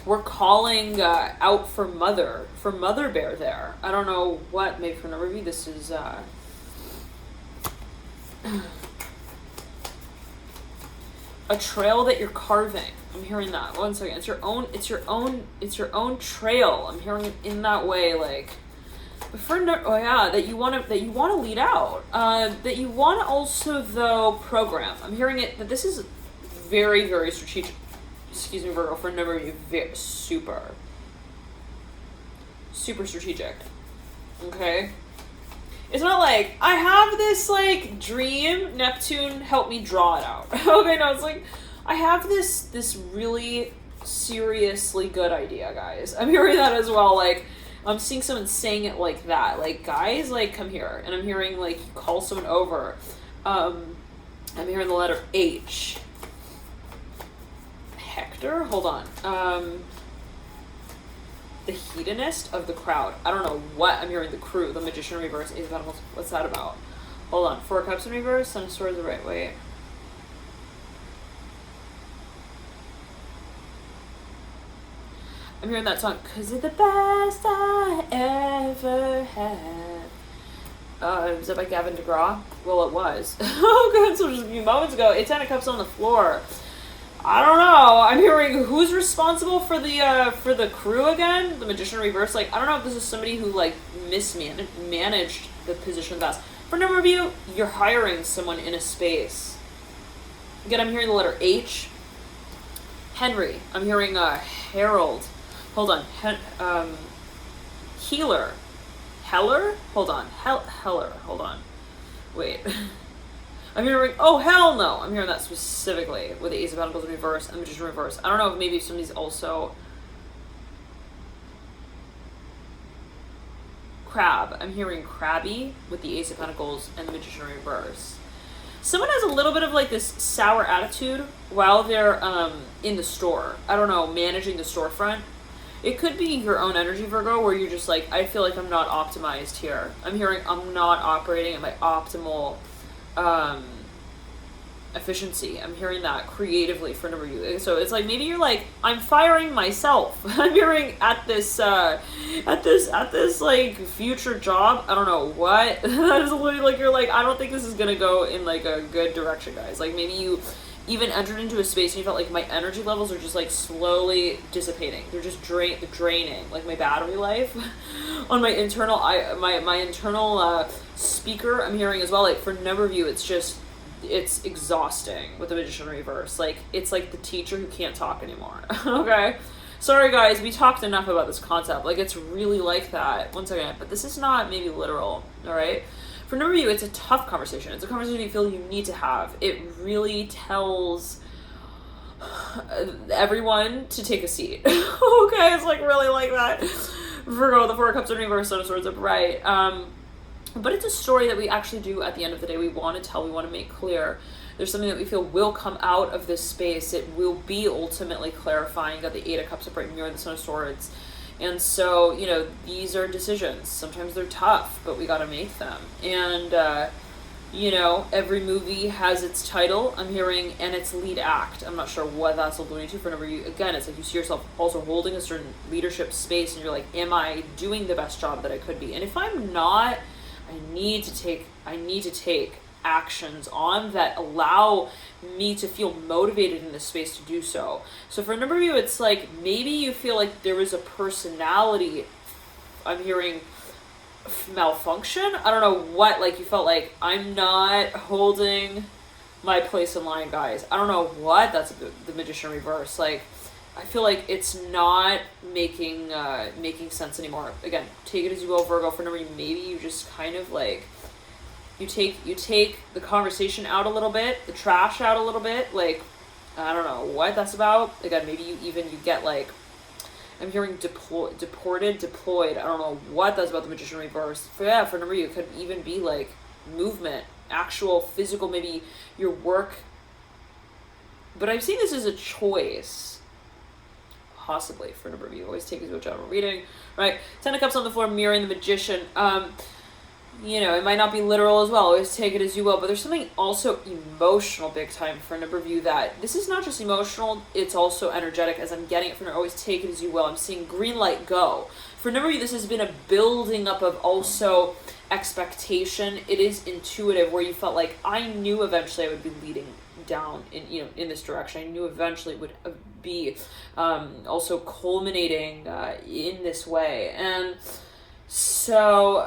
we're calling out for mother bear there. I don't know what, maybe for a number of you, this is a trail that you're carving. I'm hearing that. One second. It's your own trail. I'm hearing it in that way, like, that you want to lead out. That you want to also, though, program. I'm hearing it that this is very, very strategic. Excuse me, Virgo, for a number of you, super strategic. Okay? It's not like, I have this, like, dream, Neptune, help me draw it out. Okay, no, it's like, I have this really seriously good idea, guys. I'm hearing that as well, like, I'm seeing someone saying it like that. Like, guys, like, come here. And I'm hearing, like, you call someone over. I'm hearing the letter H. Hector? Hold on. The hedonist of the crowd. I don't know what I'm hearing. The crew, the magician in reverse, Ace of Pentacles. What's that about? Hold on. Four Cups in reverse, Sun of Swords the right way. I'm hearing that song, 'cause it's the best I ever had. Was it by Gavin DeGraw? Well, it was. Oh, good. So just a few moments ago, it's 10 of Cups on the floor. I don't know. I'm hearing who's responsible for the crew again? The magician in reverse. Like, I don't know if this is somebody who, like, mismanaged the position best. For a number of you, you're hiring someone in a space. Again, I'm hearing the letter H. Henry. I'm hearing Harold. Hold on. Healer. Heller? Hold on. Heller. Hold on. Wait. I'm hearing, oh, hell no. I'm hearing that specifically with the Ace of Pentacles in reverse and the Magician in reverse. I don't know if maybe somebody's also Crab. I'm hearing Crabby with the Ace of Pentacles and the Magician in reverse. Someone has a little bit of, like, this sour attitude while they're in the store. I don't know, managing the storefront. It could be your own energy, Virgo, where you're just like, I feel like I'm not optimized here. I'm hearing I'm not operating at my optimal efficiency. I'm hearing that creatively for a number of you. So it's like, maybe you're like, I'm firing myself. I'm hearing at this like future job. I don't know what. That is literally like, you're like, I don't think this is gonna go in like a good direction, guys. Like, maybe you even entered into a space and you felt like my energy levels are just like slowly dissipating. They're just draining. Like my battery life on my internal, my internal speaker, I'm hearing as well. Like for a number of you, it's exhausting with the Magician in reverse. Like it's like the teacher who can't talk anymore. Okay. Sorry guys, we talked enough about this concept. Like it's really like that. One second, but this is not maybe literal. All right. For a number of you, it's a tough conversation. It's a conversation you feel you need to have. It really tells everyone to take a seat. Okay, it's like really like that. Virgo, the Four of Cups in reverse, Sun of Swords upright. But it's a story that we actually do at the end of the day. We want to tell, we want to make clear. There's something that we feel will come out of this space. It will be ultimately clarifying. Got the Eight of Cups upright mirror, the Sun of Swords. And so, you know, these are decisions. Sometimes they're tough, but we got to make them. And, you know, every movie has its title, I'm hearing, and its lead act. I'm not sure what that's alluding to for a number of you. Again, it's like you see yourself also holding a certain leadership space, and you're like, am I doing the best job that I could be? And if I'm not, I need to take actions on that allow me to feel motivated in this space to do so. So for a number of you, it's like maybe you feel like there was a personality, I'm hearing, malfunction. I don't know what, like you felt like I'm not holding my place in line, guys. I don't know what, that's the Magician reverse. Like I feel like it's not making sense anymore. Again, take it as you will, Virgo. For a number of you, maybe you just kind of like you take the conversation out a little bit, the trash out a little bit. Like, I don't know what that's about. Again, maybe you get like, I'm hearing deployed. I don't know what that's about, the Magician reverse. For a number of you, it could even be like movement, actual physical, maybe your work. But I'm seeing this as a choice. Possibly for a number of you. Always take it to a general reading. Right? 10 of Cups on the floor, mirroring the Magician. you know, it might not be literal as well. Always take it as you will. But there's something also emotional big time for a number of you that this is not just emotional, it's also energetic as I'm getting it from her. Always take it as you will. I'm seeing green light go. For a number of you, this has been a building up of also expectation. It is intuitive where you felt like I knew eventually I would be leading down in, you know, in this direction. I knew eventually it would be also culminating in this way. And so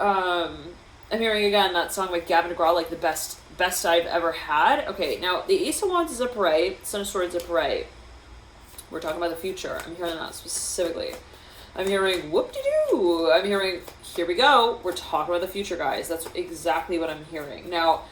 I'm hearing again that song by Gavin DeGraw, like the best I've ever had. Okay, now the Ace of Wands is upright, Son of Swords upright. We're talking about the future. I'm hearing that specifically. I'm hearing whoop-de-doo. I'm hearing, here we go. We're talking about the future, guys. That's exactly what I'm hearing. Now,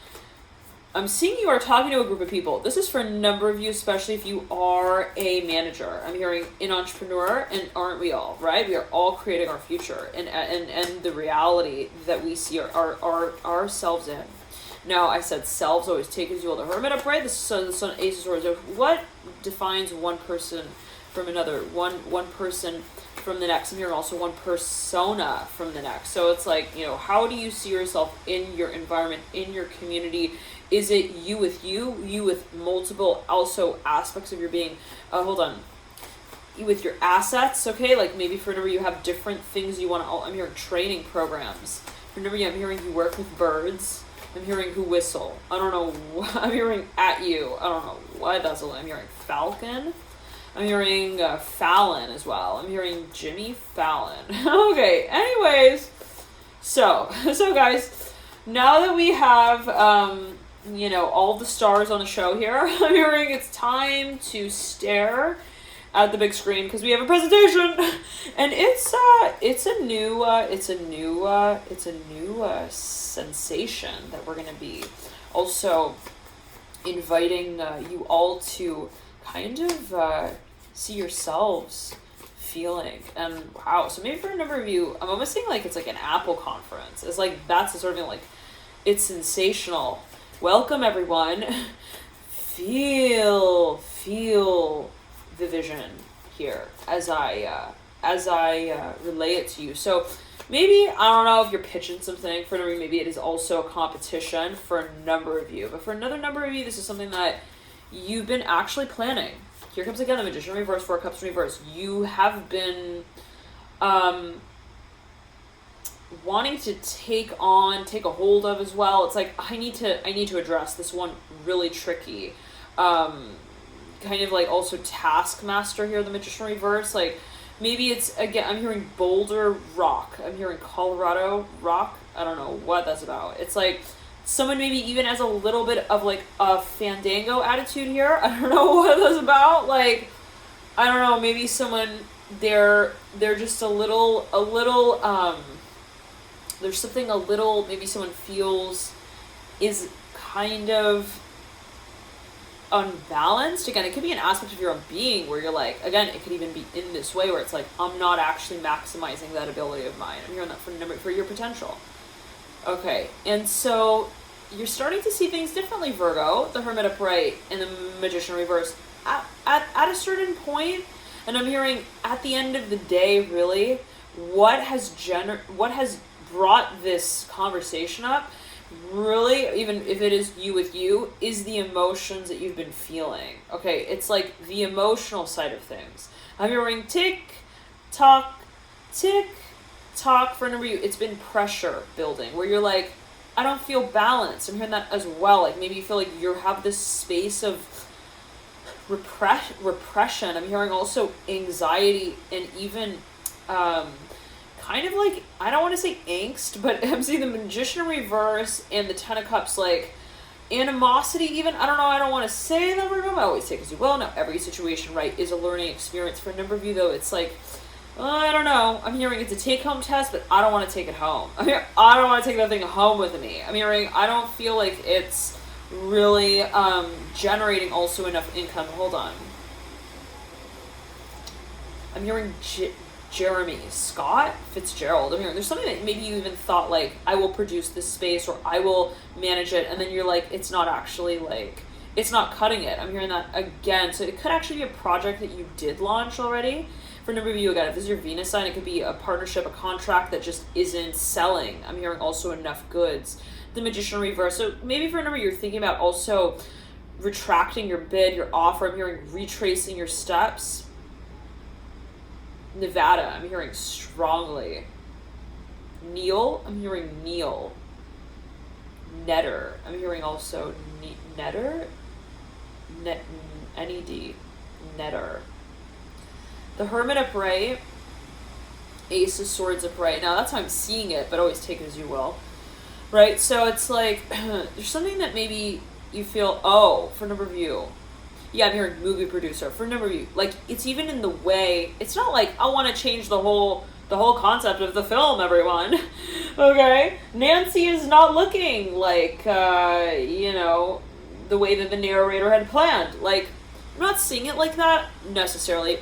I'm seeing you are talking to a group of people. This is for a number of you, especially if you are a manager. I'm hearing an entrepreneur, and aren't we all, right? We are all creating our future and the reality that we see our ourselves in. Now, I said selves always take as you will. The Hermit upright, the Sun, Ace of Swords. What defines one person from another? One person from the next. I'm hearing also one persona from the next. So it's like, you know, how do you see yourself in your environment, in your community? Is it you with multiple also aspects of your being? Hold on. With your assets, okay? Like maybe for number you have different things you want to, I'm hearing training programs. For number I'm hearing you work with birds. I'm hearing who whistle. I don't know. I'm hearing at you. I don't know why that's. I'm hearing falcon. I'm hearing Fallon as well. I'm hearing Jimmy Fallon. Okay, anyways. So guys, now that we have, you know, all the stars on the show here, I'm hearing it's time to stare at the big screen because we have a presentation, and it's a new sensation that we're gonna be also inviting you all to kind of see yourselves feeling. And wow, so maybe for a number of you, I'm almost saying like it's like an Apple conference. It's like that's the sort of thing, like it's sensational. Welcome everyone. Feel the vision here as I relay it to you. So maybe, I don't know if you're pitching something for a number of you, maybe it is also a competition for a number of you. But for another number of you, this is something that you've been actually planning. Here comes again the Magician reverse, Four Cups reverse. You have been wanting to take a hold of as well. It's like I need to address this one really tricky kind of like also taskmaster here, the Magician reverse. Like maybe it's, again, I'm hearing Boulder Rock. I'm hearing Colorado Rock. I don't know what that's about. It's like someone maybe even has a little bit of like a Fandango attitude here. I don't know what that's about. Like, I don't know, maybe someone, they're just a little, there's something a little, maybe someone feels is kind of unbalanced. Again, it could be an aspect of your own being where you're like, again, it could even be in this way where it's like, I'm not actually maximizing that ability of mine. I'm hearing that for your potential. Okay, and so you're starting to see things differently, Virgo, the Hermit upright and the Magician reverse at a certain point. And I'm hearing at the end of the day, really, what has brought this conversation up, really, even if it is you with you, is the emotions that you've been feeling. Okay, it's like the emotional side of things. I'm hearing tick tock for a number of you. It's been pressure building where you're like, I don't feel balanced. I'm hearing that as well. Like maybe you feel like you have this space of repression. I'm hearing also anxiety and even kind of like, I don't want to say angst, but I'm seeing the Magician reverse and the Ten of Cups, like animosity even. I don't know, I don't want to say that word. I always take as you will. Now every situation, right, is a learning experience. For a number of you though, it's like, I don't know. I'm hearing it's a take-home test, but I don't want to take it home. I don't want to take that thing home with me. I'm hearing I don't feel like it's really generating also enough income. Hold on. I'm hearing Jeremy Scott Fitzgerald. I'm hearing there's something that maybe you even thought like, I will produce this space or I will manage it, and then you're like, it's not actually like, it's not cutting it. I'm hearing that again. So it could actually be a project that you did launch already. For For a number of you, again, if this is your Venus sign, it could be a partnership, a contract that just isn't selling. I'm hearing also enough goods. The Magician reverse. So maybe for a number, you're thinking about also retracting your bid, your offer. I'm hearing retracing your steps. Nevada, I'm hearing strongly. Kneel, I'm hearing kneel. Netter, I'm hearing also netter. N-E-D, netter. The Hermit upright. Ace of Swords upright. Now that's how I'm seeing it, but always take it as you will. Right? So it's like, there's something that maybe you feel, for a number of you. Yeah, I'm hearing movie producer. For a number of you. Like, it's even in the way, it's not like, I want to change the whole concept of the film, everyone. Okay? Nancy is not looking like, the way that the narrator had planned. Like, I'm not seeing it like that necessarily.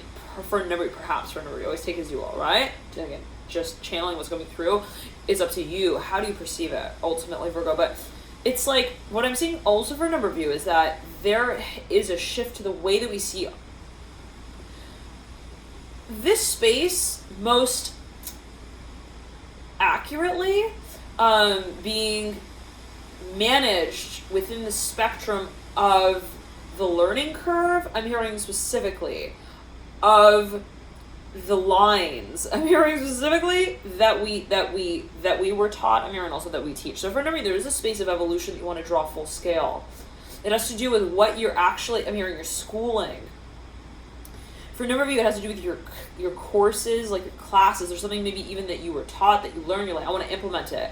For a number, perhaps for a number, you always take it as you will, right? Again, just channeling what's coming through is up to you. How do you perceive it, ultimately, Virgo? But it's like, what I'm seeing also for a number of you is that there is a shift to the way that we see this space most accurately being managed within the spectrum of the learning curve. I'm hearing specifically of the lines. I'm hearing specifically that we were taught. I'm hearing also that we teach. So for number, there is a space of evolution that you want to draw full scale. It has to do with what you're actually, I'm hearing your schooling. For a number of you, it has to do with your courses, like your classes, or something maybe even that you were taught, that you learned, you're like, I want to implement it.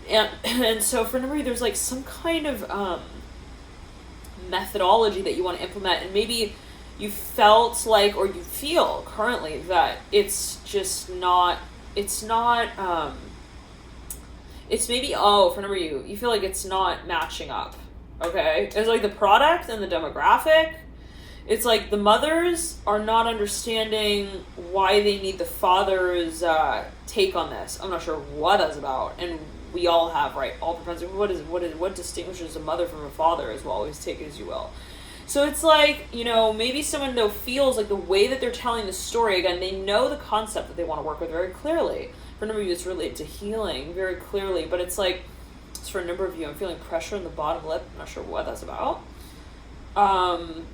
And so for a number of you, there's like some kind of methodology that you want to implement, and maybe you felt like, or you feel currently that it's maybe, for a number of you, you feel like it's not matching up, okay? It's like the product and the demographic, it's like the mothers are not understanding why they need the father's take on this. I'm not sure what that's about, and we all have, right, all propensity. What distinguishes a mother from a father as well? Always take it as you will. So it's like, maybe someone though feels like the way that they're telling the story, again, they know the concept that they want to work with very clearly. For a number of you, it's related to healing very clearly, but it's like, it's for a number of you, I'm feeling pressure in the bottom lip. I'm not sure what that's about. I'm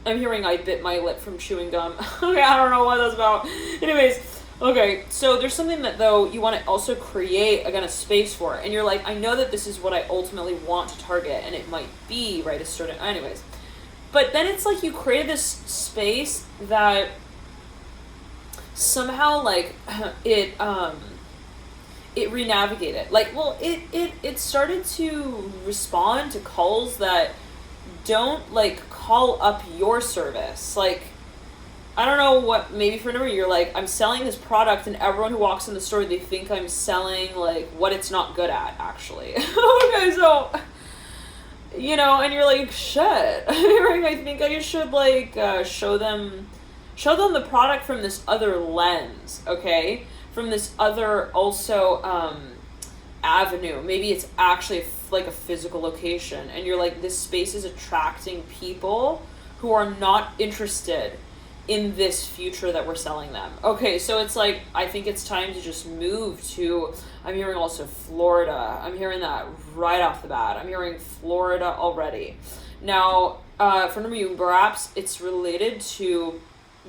hearing I bit my lip from chewing gum. Okay, I don't know what that's about. Anyways, okay, so there's something that, though, you want to also create, again, a space for. And you're like, I know that this is what I ultimately want to target, and it might be, right, a certain, anyways. But then it's like you created this space that somehow, like, it renavigated. Like, well, it started to respond to calls that don't, like, call up your service. Like, I don't know what, maybe for a number, you're like, I'm selling this product, and everyone who walks in the store, they think I'm selling, like, what it's not good at, actually. Okay, so, and you're like, shit. I think I should, like, show them the product from this other lens, okay? From this other, also, avenue. Maybe it's actually like a physical location, and you're like, this space is attracting people who are not interested in this future that we're selling them. Okay, so it's like, I think it's time to just move to, I'm hearing also Florida. I'm hearing that right off the bat. I'm hearing Florida already. Now, for number of you, perhaps it's related to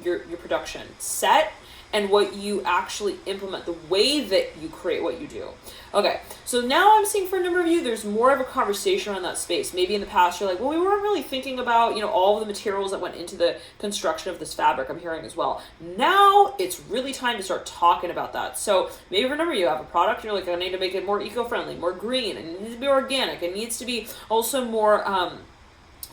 your production set and what you actually implement, the way that you create what you do. Okay, so now I'm seeing for a number of you, there's more of a conversation around that space. Maybe in the past, you're like, well, we weren't really thinking about, all of the materials that went into the construction of this fabric. I'm hearing as well. Now it's really time to start talking about that. So maybe for a number of you, have a product, you're like, I need to make it more eco-friendly, more green, and it needs to be organic. It needs to be also more,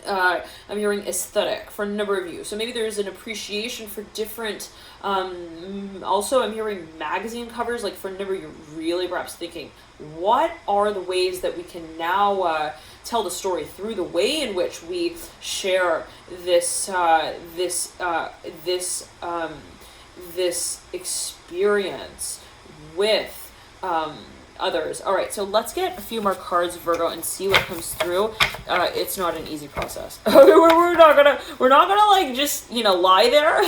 I'm hearing aesthetic for a number of you. So maybe there's an appreciation for different, also I'm hearing magazine covers, like for a number of you, really perhaps thinking, what are the ways that we can now tell the story through the way in which we share this experience with others. All right, so let's get a few more cards, Virgo, and see what comes through. It's not an easy process. we're not gonna like just, you know, lie there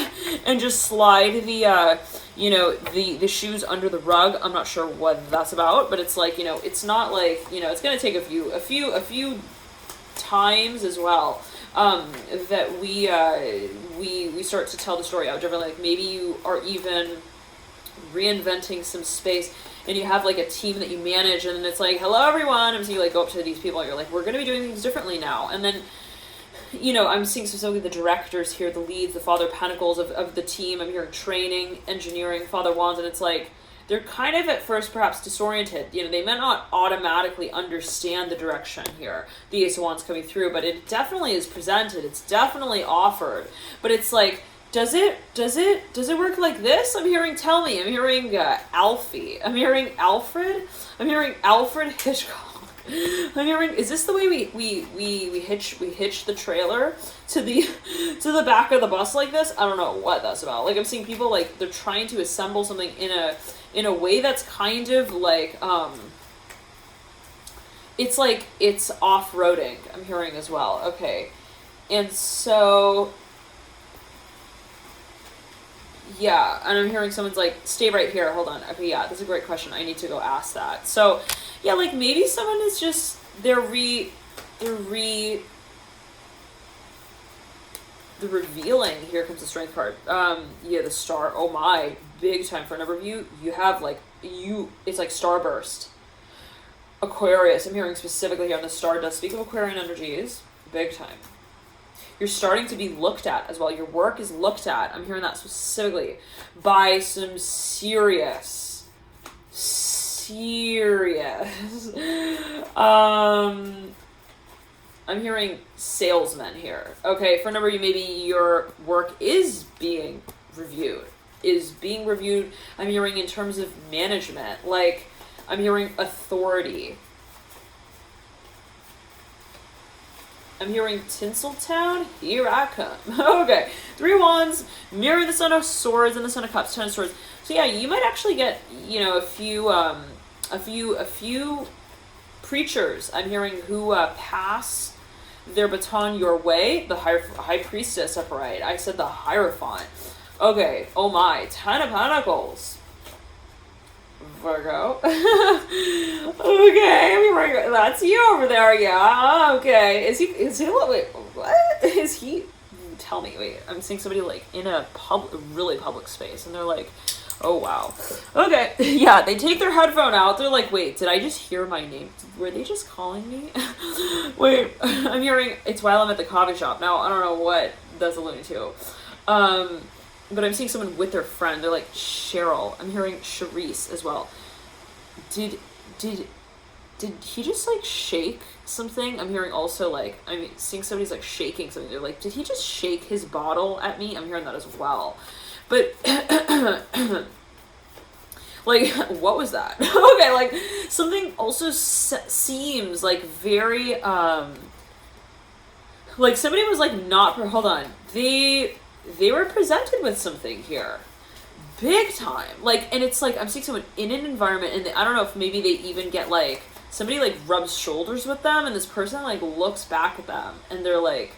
and just slide the you know, the shoes under the rug. I'm not sure what that's about, but it's like, you know, it's not like, you know, it's gonna take a few times as well that we start to tell the story out differently. Like maybe you are even reinventing some space and you have like a team that you manage, and it's like, hello everyone, and so you like go up to these people and you're like, we're going to be doing things differently now. And then, you know, I'm seeing specifically the directors here, the leads, the Father Pentacles of the team. I'm hearing training, engineering, Father Wands, and it's like they're kind of at first perhaps disoriented. You know, they may not automatically understand the direction here, the Ace of Wands coming through, but it definitely is presented. It's definitely offered. But it's like, does it work like this? I'm hearing tell me. I'm hearing Alfie. I'm hearing Alfred. I'm hearing Alfred Hitchcock. I'm hearing, is this the way we hitch the trailer to the back of the bus like this? I don't know what that's about. Like I'm seeing people like they're trying to assemble something in a way that's kind of like it's like it's off-roading. I'm hearing as well. Okay. And so yeah, and I'm hearing someone's like, stay right here, hold on. Okay, yeah, that's a great question. I need to go ask that. So, yeah, like maybe someone is just, they're revealing. Here comes the Strength card. Yeah, the Star. Oh my, big time for a number of you. You have like, it's like Starburst. Aquarius, I'm hearing specifically here on the Star does speak of Aquarian energies. Big time. You're starting to be looked at as well. Your work is looked at. I'm hearing that specifically by some serious. I'm hearing salesmen here. Okay, for a number of you, maybe your work is being reviewed. I'm hearing in terms of management. Like, I'm hearing authority. I'm hearing Tinseltown, here I come. Okay, 3 Wands, Mirror, the Son of Swords, and the Son of Cups, 10 of Swords. So yeah, you might actually get, you know, a few preachers, I'm hearing, who pass their baton your way. The High Priestess upright. I said the Hierophant. Okay, oh my, 10 of Pentacles. Virgo. Okay, I mean, Virgo, that's you over there, yeah. Okay, is he, wait, what? Is he, tell me, wait, I'm seeing somebody, like, in a really public space, and they're like, oh, wow. Okay, yeah, they take their headphone out, they're like, wait, did I just hear my name? Were they just calling me? Wait, I'm hearing, it's while I'm at the coffee shop. Now, I don't know what that's alluding to. But I'm seeing someone with their friend. They're like Cheryl. I'm hearing Charisse as well. Did he just like shake something? I'm hearing also like, I'm seeing somebody's like shaking something. They're like, did he just shake his bottle at me? I'm hearing that as well. But like, what was that? Okay, like something also seems like very like somebody was like not, hold on, they were presented with something here. Big time. Like, and it's like, I'm seeing someone in an environment, and I don't know if maybe they even get like, somebody like rubs shoulders with them, and this person like looks back at them, and they're like,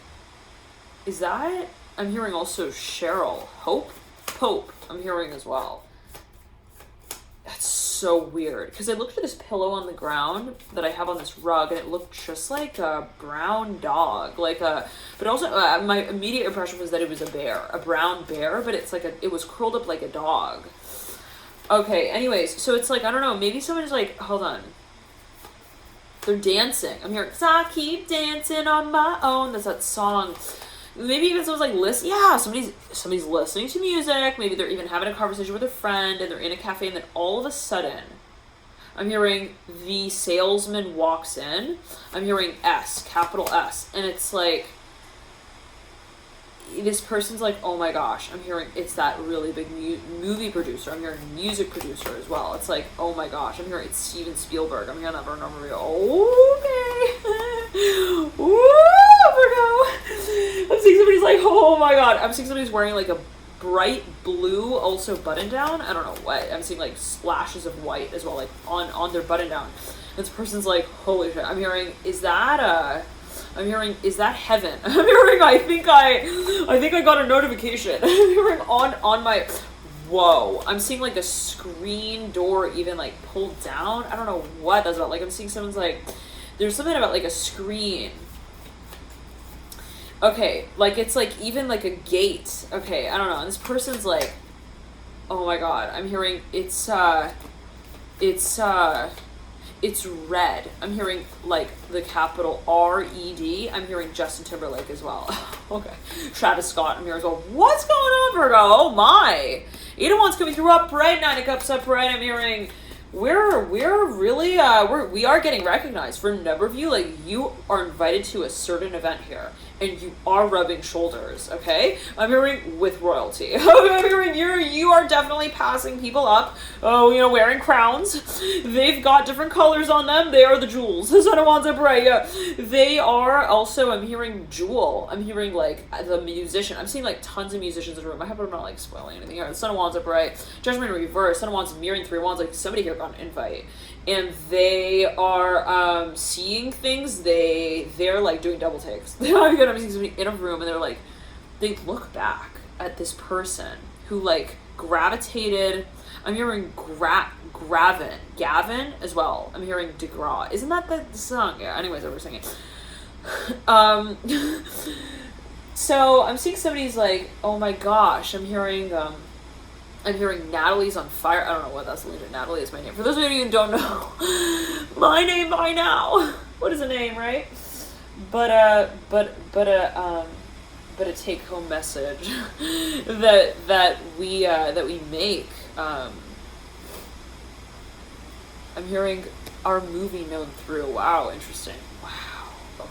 is that, I'm hearing also Cheryl. Pope, I'm hearing as well. That's so weird. Because I looked at this pillow on the ground that I have on this rug, and it looked just like a brown dog. Like a, but also my immediate impression was that it was a bear, a brown bear, but it's like it was curled up like a dog. Okay, anyways, so it's like, I don't know, maybe someone's like, hold on. They're dancing. I'm hearing, 'cause I keep dancing on my own. That's that song. Maybe even someone's like, listen, yeah, somebody's listening to music. Maybe they're even having a conversation with a friend, and they're in a cafe, and then all of a sudden, I'm hearing the salesman walks in. I'm hearing S, capital S, and it's like, this person's like, oh my gosh, I'm hearing, it's that really big movie producer. I'm hearing music producer as well. It's like, oh my gosh, I'm hearing it's Steven Spielberg. I'm hearing that over and over again. Okay. Woo, Virgo. I'm seeing somebody's like, oh my god. I'm seeing somebody's wearing like a bright blue, also button down. I don't know what. I'm seeing like splashes of white as well, like on their button down. This person's like, holy shit. I'm hearing, is that heaven? I'm hearing, I think I got a notification. I'm hearing on my, whoa. I'm seeing like a screen door even like pulled down. I don't know what that's about. Like I'm seeing someone's like, there's something about like a screen. Okay, like it's like even like a gate. Okay, I don't know. And this person's like, oh my god. I'm hearing it's red. I'm hearing like the capital R-E-D. I'm hearing Justin Timberlake as well. Okay. Travis Scott, I'm here as well. What's going on, Virgo? Oh my. 8 of Wands coming through upright, 9 of Cups upright. I'm hearing we're really we are getting recognized. For a number of you, like you are invited to a certain event here. And you are rubbing shoulders, okay? I'm hearing with royalty. I'm hearing you are definitely passing people up. Oh, you know, wearing crowns. They've got different colors on them. They are the jewels. The Son of Wands upright. Yeah. They are also, I'm hearing Jewel. I'm hearing like the musician. I'm seeing like tons of musicians in the room. I hope I'm not like spoiling anything here. The Son of Wands upright. Judgment in reverse. Son of Wands mirroring 3 Wands. Like somebody here got an invite. And they are seeing things. They're like doing double takes. I'm seeing somebody in a room and they're like, they look back at this person who like gravitated. I'm hearing Gavin as well. I'm hearing DeGraw. Isn't that the song? Yeah. Anyways, I was singing. So I'm seeing somebody's like, oh my gosh. I'm hearing Natalie's on fire. I don't know what that's related. Natalie is my name. For those of you who don't know, my name by now. What is a name, right? But a take home message that we make. I'm hearing our movie known through. Wow, interesting. Wow.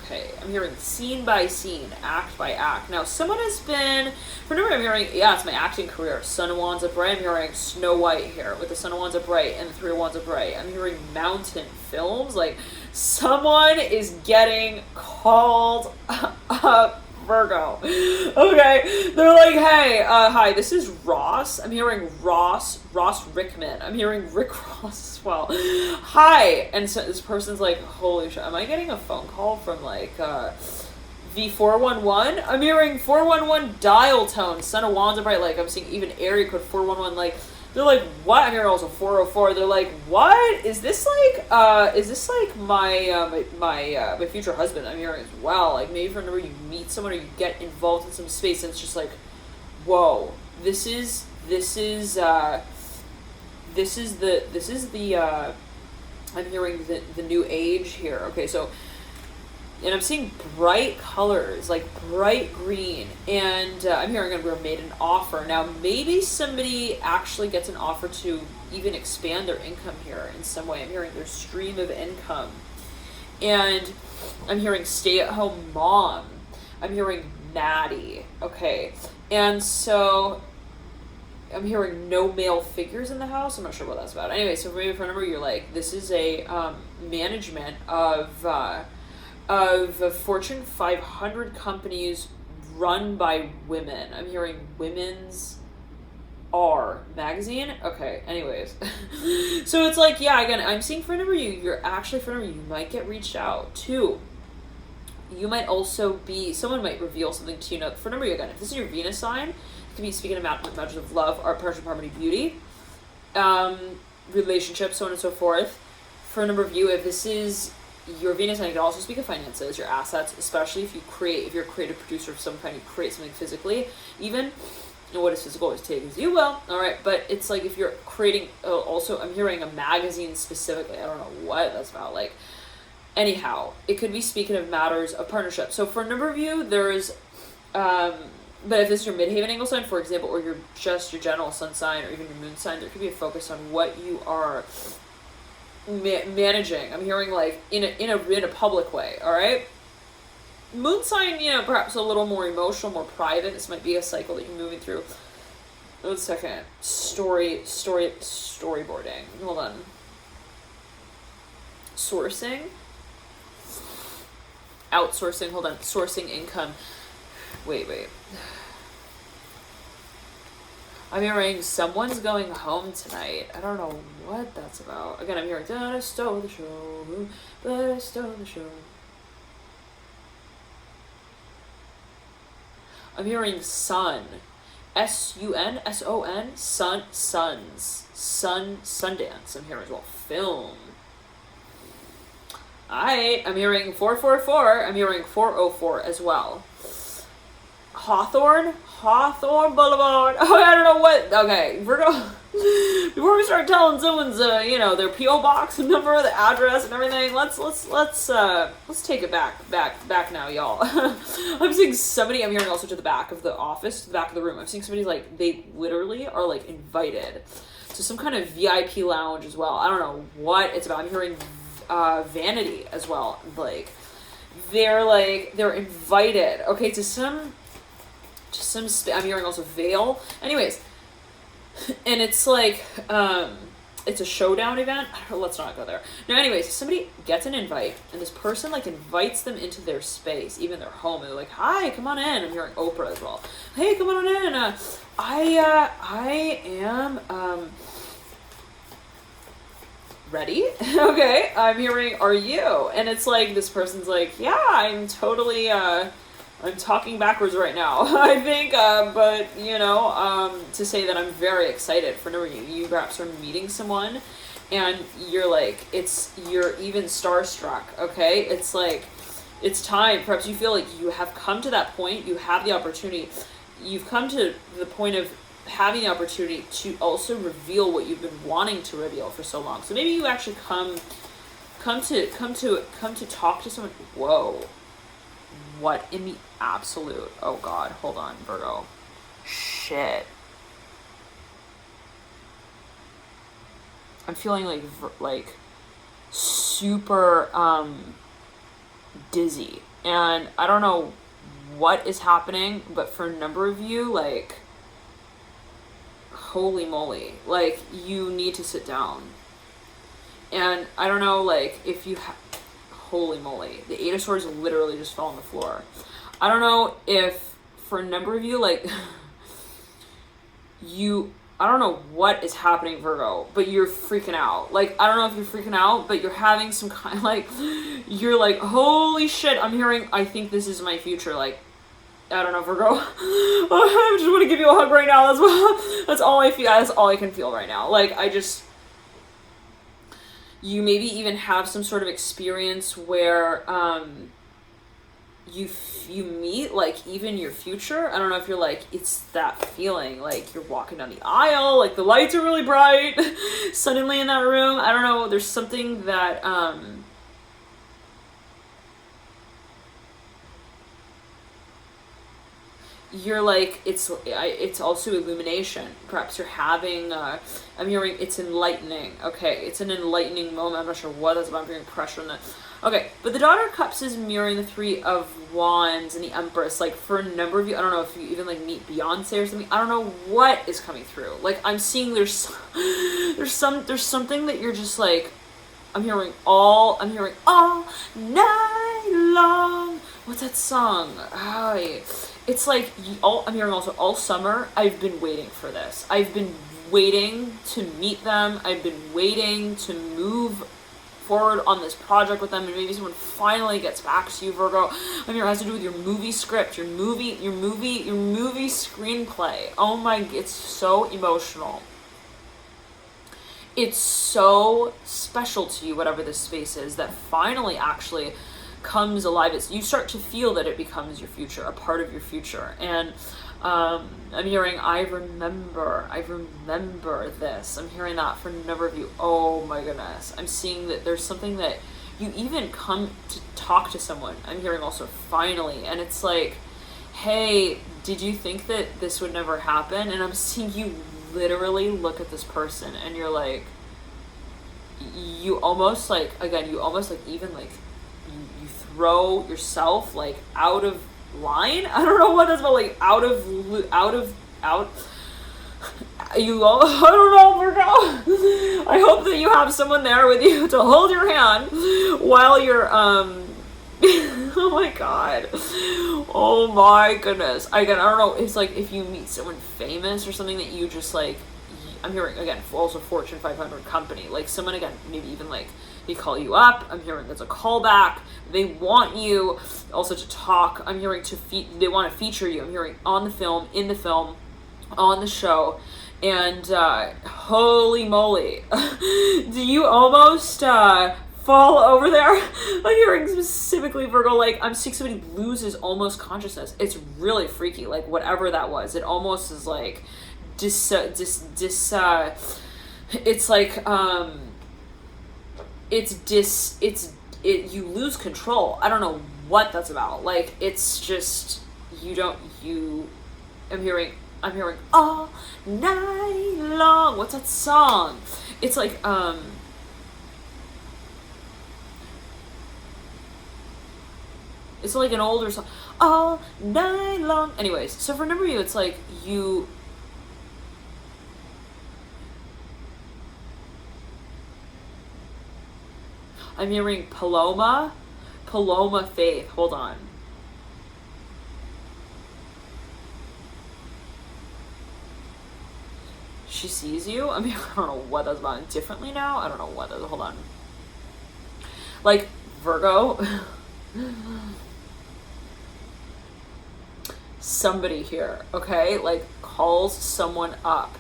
Okay, I'm hearing scene by scene, act by act. Now, someone has been, for number I'm hearing, yeah, it's my acting career. Son of Wands upright. I'm hearing Snow White here with the Son of Wands upright and the 3 of Wands upright. I'm hearing mountain films. Like, someone is getting called up, Virgo. Okay, they're like, hey, hi, this is Ross. I'm hearing Ross Rickman. I'm hearing Rick Ross as well. Hi, and so this person's like, holy shit, am I getting a phone call from like the 411? I'm hearing 411 dial tone. Son of Wands upright. Like I'm seeing even area code 411. Like they're like, what? I'm hearing also 404. They're like, what? Is this like my future husband? I'm hearing as well. Like maybe for a number you meet someone or you get involved in some space and it's just like, whoa, this is the I'm hearing the new age here. Okay, so and I'm seeing bright colors, like bright green, and I'm hearing we're made an offer. Now, maybe somebody actually gets an offer to even expand their income here in some way. I'm hearing their stream of income. And I'm hearing stay-at-home mom. I'm hearing Maddie. Okay, and so I'm hearing no male figures in the house. I'm not sure what that's about. Anyway, so maybe for a number, you're like, this is a management of Fortune 500 companies run by women. I'm hearing Women's R magazine. Okay, anyways. So it's like, yeah, again, I'm seeing for a number you're actually for a number you might get reached out to. You might also be, someone might reveal something to you. Now, for a number you, again, if this is your Venus sign, it could be speaking about matters of love, art, partnership, harmony, beauty, relationships, so on and so forth. For a number of you, if this is your Venus, and it can also speak of finances, your assets, especially if you're a creative producer of some kind, you create something physically, even, and what is physical is take as you will, alright, but it's like if you're creating, also, I'm hearing a magazine specifically, I don't know what that's about, like, anyhow, it could be speaking of matters of partnership. So for a number of you, there's, but if this is your midhaven angle sign, for example, or you're just your general sun sign, or even your moon sign, there could be a focus on what you are managing. I'm hearing like in a public way. All right. Moon sign, perhaps a little more emotional, more private. This might be a cycle that you're moving through. 1 second. Storyboarding. Hold on. Sourcing. Outsourcing. Hold on. Sourcing income. Wait. I'm hearing someone's going home tonight. I don't know what that's about. Again, I'm hearing, but I stole the show, but I stole the show. I'm hearing sun. S-U-N, S-O-N, sun, suns. Sun, Sundance. I'm hearing as well. Film. Alright, I'm hearing 444. I'm hearing 404 as well. Hawthorne Boulevard. Oh, I don't know what. Okay, Virgo. Before we start telling someone's, their PO box number, the address, and everything, let's take it back now, y'all. I'm seeing somebody. I'm hearing also to the back of the office, to the back of the room. I'm seeing somebody like they literally are like invited to some kind of VIP lounge as well. I don't know what it's about. I'm hearing vanity as well. Like they're invited. Okay, to some. I'm hearing also veil. Anyways, and it's like it's a showdown event. Let's not go there. No, anyways, somebody gets an invite, and this person like invites them into their space, even their home. And they're like, "Hi, come on in." I'm hearing Oprah as well. Hey, come on in. I am ready. Okay, I'm hearing, "Are you?" And it's like this person's like, "Yeah, I'm totally." I'm talking backwards right now, I think, but, to say that I'm very excited for no reason. You perhaps are meeting someone, and you're like, you're even starstruck, okay? It's like, it's time. Perhaps you feel like you have come to that point, you have the opportunity, you've come to the point of having the opportunity to also reveal what you've been wanting to reveal for so long. So maybe you actually come to talk to someone. Whoa. What in the absolute? Oh God, hold on, Virgo. Shit. I'm feeling like super dizzy, and I don't know what is happening, but for a number of you, like, holy moly, like, you need to sit down. And I don't know, like, if you holy moly, the Eight of Swords literally just fell on the floor. I don't know if for a number of you, like, I don't know what is happening, Virgo, but you're freaking out. Like, I don't know if you're freaking out, but you're having some kind of, like, you're like, holy shit, I'm hearing, I think this is my future. Like, I don't know, Virgo. I just want to give you a hug right now. That's all I feel. That's all I can feel right now. Like, you maybe even have some sort of experience where you meet, like, even your future. I don't know if you're like, it's that feeling like you're walking down the aisle, like the lights are really bright suddenly in that room. I don't know, there's something that you're like, it's also illumination. Perhaps you're having I'm hearing it's enlightening. Okay, it's an enlightening moment. I'm not sure what that's about. I'm hearing pressure on that. Okay, but the Daughter of Cups is mirroring the Three of Wands and the Empress. Like, for a number of you, I don't know if you even like meet Beyonce or something. I don't know what is coming through. Like, I'm seeing there's something that you're just like, I'm hearing all night long. What's that song? It's like, I'm hearing also all summer, I've been waiting for this. I've been waiting to meet them. I've been waiting to move forward on this project with them, and maybe someone finally gets back to you, Virgo. I mean, it has to do with your movie script, your movie screenplay. Oh my, it's so emotional. It's so special to you, whatever this space is, that finally actually comes alive. You start to feel that it becomes your future, a part of your future. And I'm hearing, I remember this. I'm hearing that for a number of you. Oh my goodness. I'm seeing that there's something that you even come to talk to someone. I'm hearing also finally, and it's like, hey, did you think that this would never happen? And I'm seeing you literally look at this person, and you're like, you almost like even like you throw yourself like out of line. I don't know what that's about, like out. You all, I don't know, Virgo. I hope that you have someone there with you to hold your hand while you're Oh my god. Oh my goodness. I don't know. It's like if you meet someone famous or something that you just like, I'm hearing again, also Fortune 500 company, like someone again, maybe even like they call you up. I'm hearing there's a callback. They want you also to talk. I'm hearing they want to feature you. I'm hearing on the film, in the film, on the show. And holy moly, do you almost fall over there? I'm hearing specifically Virgo, like I'm seeing somebody loses almost consciousness. It's really freaky, like whatever that was. It almost is like it's like you lose control. I don't know what that's about. Like it's just I'm hearing all night long. What's that song? It's like it's like an older song. All night long. Anyways, so for a number of you, it's like I'm hearing Paloma Faith. Hold on. She sees you. I mean, I don't know what that's about. Differently now? I don't know what that's. Hold on. Like, Virgo. Somebody here, okay? Like, calls someone up.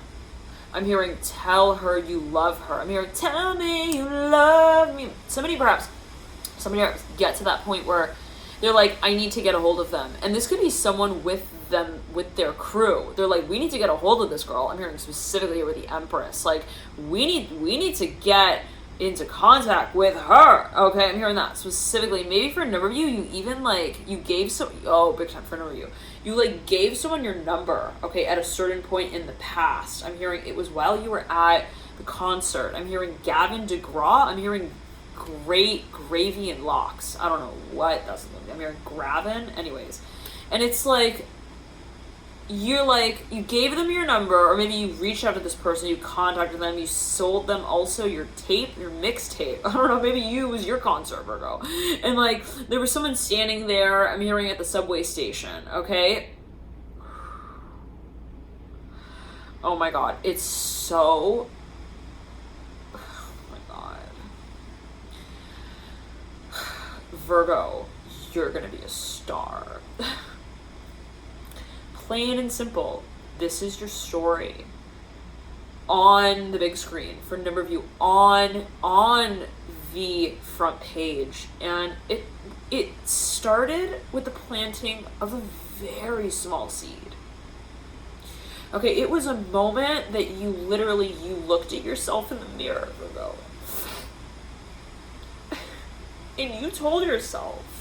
I'm hearing tell her you love her. I'm hearing tell me you love me. Somebody perhaps get to that point where they're like, I need to get a hold of them. And this could be someone with their crew. They're like, we need to get a hold of this girl. I'm hearing specifically here with the Empress. Like, we need to get into contact with her. Okay, I'm hearing that specifically. Maybe for a number of you, you even like, you gave big time for a number of you. You like gave someone your number, okay, at a certain point in the past. I'm hearing it was while you were at the concert. I'm hearing Gavin DeGraw. I'm hearing great gravy and locks. I don't know what that's. I'm hearing Gravin. Anyways. And it's like, you gave them your number, or maybe you reached out to this person, you contacted them, you sold them also your mixtape. I don't know, maybe it was your concert, Virgo. And like, there was someone standing there, I'm hearing at the subway station, okay? Oh my god, it's so... Oh my god. Virgo, you're gonna be a star. Plain and simple, this is your story on the big screen for a number of you on the front page, and it started with the planting of a very small seed. Okay, it was a moment that you looked at yourself in the mirror, Virgo, and you told yourself,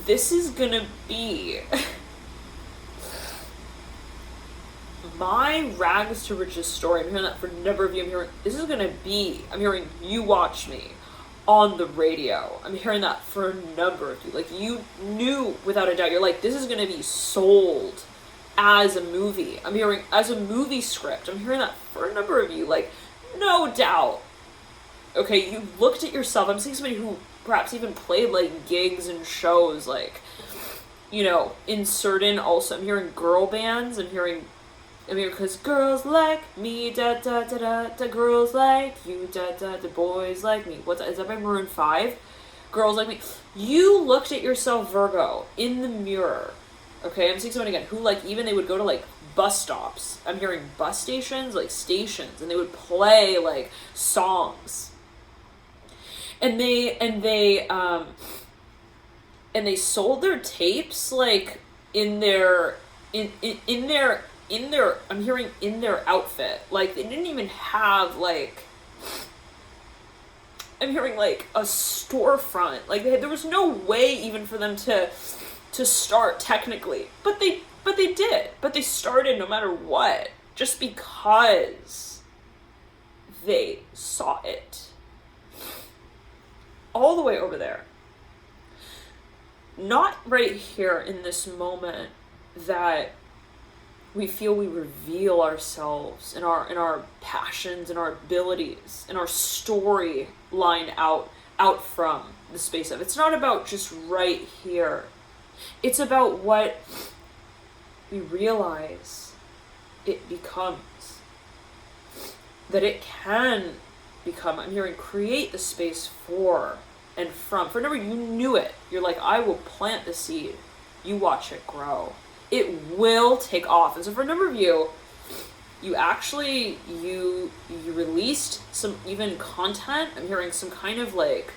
this is gonna be my rags to riches story. I'm hearing that for a number of you. I'm hearing you watch me on the radio. I'm hearing that for a number of you. Like, you knew without a doubt, you're like, this is gonna be sold as a movie. I'm hearing as a movie script. I'm hearing that for a number of you. Like, no doubt. Okay, you looked at yourself. I'm seeing somebody who perhaps even played like gigs and shows, like, you know, in certain, also I'm hearing girl bands. I'm hearing because girls like me, da da da da da, girls like you, da da da, boys like me. Is that by Maroon 5? Girls like me. You looked at yourself, Virgo, in the mirror. Okay, I'm seeing someone again who, like, even they would go to like bus stops. I'm hearing bus stations, like stations, and they would play like songs. And they sold their tapes like in their I'm hearing in their outfit. Like, they didn't even have like, I'm hearing like a storefront. Like, there was no way even for them to start technically. But they did. But they started no matter what, just because they saw it. All the way over there. Not right here in this moment that we feel we reveal ourselves and our passions and our abilities and our story line out out from the space of. It's not about just right here. It's about what we realize it becomes. That it can become, I'm hearing, create the space for and from. For a number, you knew it. You're like, I will plant the seed. You watch it grow. It will take off. And so for a number of you, you actually, you released some even content. I'm hearing some kind of like,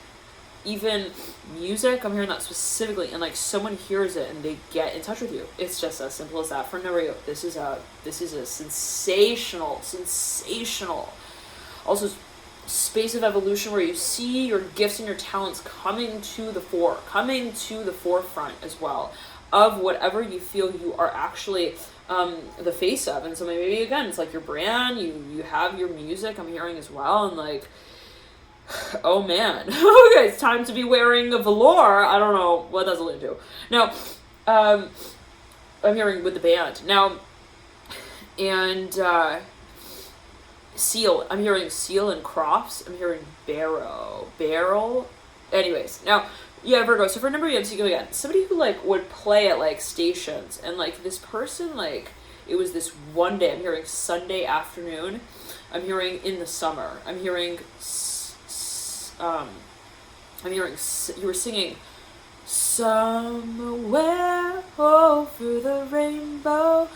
even music. I'm hearing that specifically, and like someone hears it and they get in touch with you. It's just as simple as that. For a number of you, this is a sensational, also space of evolution where you see your gifts and your talents coming to the forefront as well of whatever you feel you are actually the face of. And so maybe again, it's like your brand, you have your music, I'm hearing as well, and like, oh man, okay, it's time to be wearing a velour. I don't know what that's alluding to. Now, I'm hearing with the band now, and seal. I'm hearing seal and crofts. I'm hearing barrel. Anyways, now, yeah, Virgo. So for a number of you, I'm seeing again somebody who like would play at like stations, and like this person, like it was this one day. I'm hearing Sunday afternoon. I'm hearing in the summer. I'm hearing you were singing somewhere over the rainbow,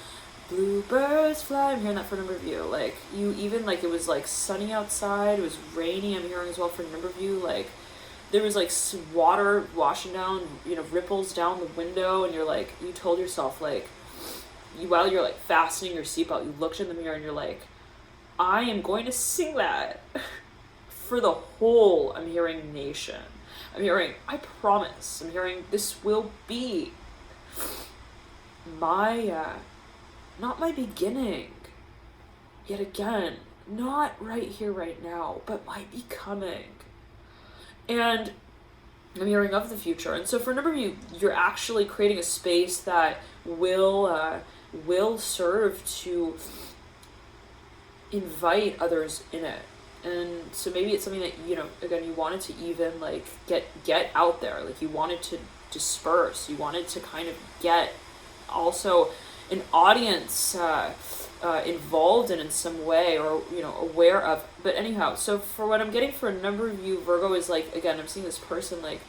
bluebirds fly. I'm hearing that for a number of you. Like you even like it was like sunny outside. It was rainy. I'm hearing as well for a number of you. Like there was like water washing down, ripples down the window, and you're like, you told yourself like, while you're like fastening your seatbelt, you looked in the mirror and you're like, I am going to sing that for the whole, I'm hearing, nation. I'm hearing, I promise. I'm hearing, this will be my, not my beginning. Yet again, not right here, right now, but my becoming. And I'm hearing of the future. And so for a number of you, you're actually creating a space that will serve to invite others in it. And so maybe it's something that, again, you wanted to even like get out there. Like you wanted to disperse. You wanted to kind of get also an audience involved in some way, or, aware of. But anyhow, so for what I'm getting for a number of you, Virgo, is like, again, I'm seeing this person, like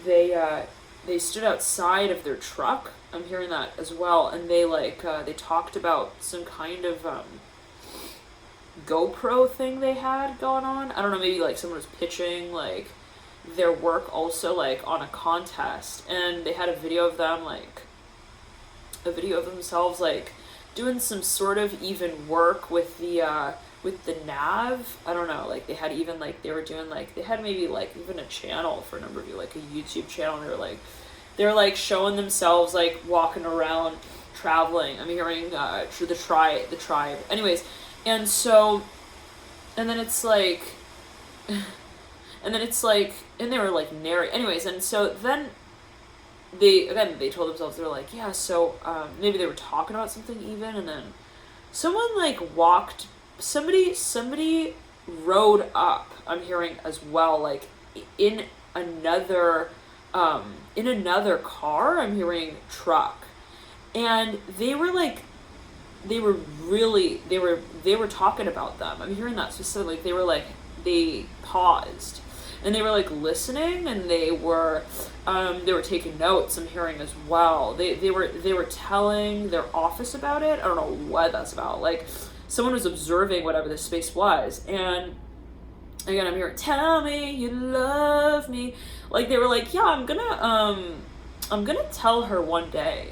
they stood outside of their truck. I'm hearing that as well. And they like, they talked about some kind of, GoPro thing they had going on. I don't know, maybe like someone was pitching like their work also like on a contest, and they had a video of themselves like doing some sort of even work with the nav. I don't know, like they had even like they were doing like they had maybe like even a channel for a number of you, like a YouTube channel, and they were like showing themselves like walking around traveling. I'm hearing the tribe. Anyways, and then it's like, and they were like narrate. Anyways, and so then they told themselves, they were like, yeah, so maybe they were talking about something even, and then someone like somebody rode up, I'm hearing as well, like in another car, I'm hearing truck, and they were talking about them. I'm hearing that specifically. They paused and they were like listening, and they were taking notes, I'm hearing as well. They were telling their office about it. I don't know what that's about. Like someone was observing whatever this space was, and again, I'm hearing, tell me you love me. Like they were like, yeah, I'm gonna tell her one day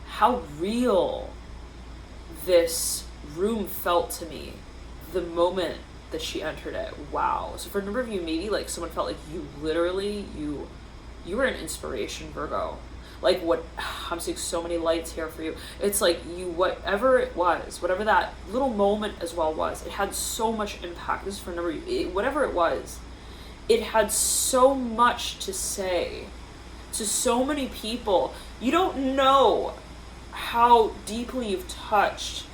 how real this room felt to me the moment that she entered it. Wow. So for a number of you, maybe like someone felt like you literally, you were an inspiration, Virgo. Like what, I'm seeing so many lights here for you. It's like whatever it was, whatever that little moment as well was, it had so much impact. This is for a number of you, whatever it was, it had so much to say to so many people. You don't know how deeply you've touched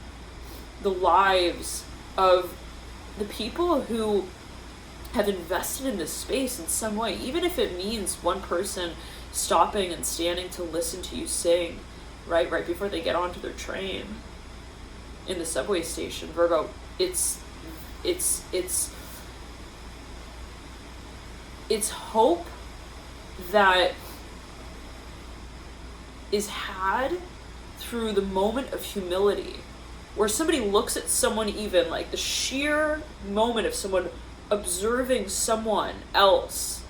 the lives of the people who have invested in this space in some way, even if it means one person stopping and standing to listen to you sing, right before they get onto their train in the subway station. Virgo, it's hope that is had through the moment of humility, where somebody looks at someone, even like the sheer moment of someone observing someone else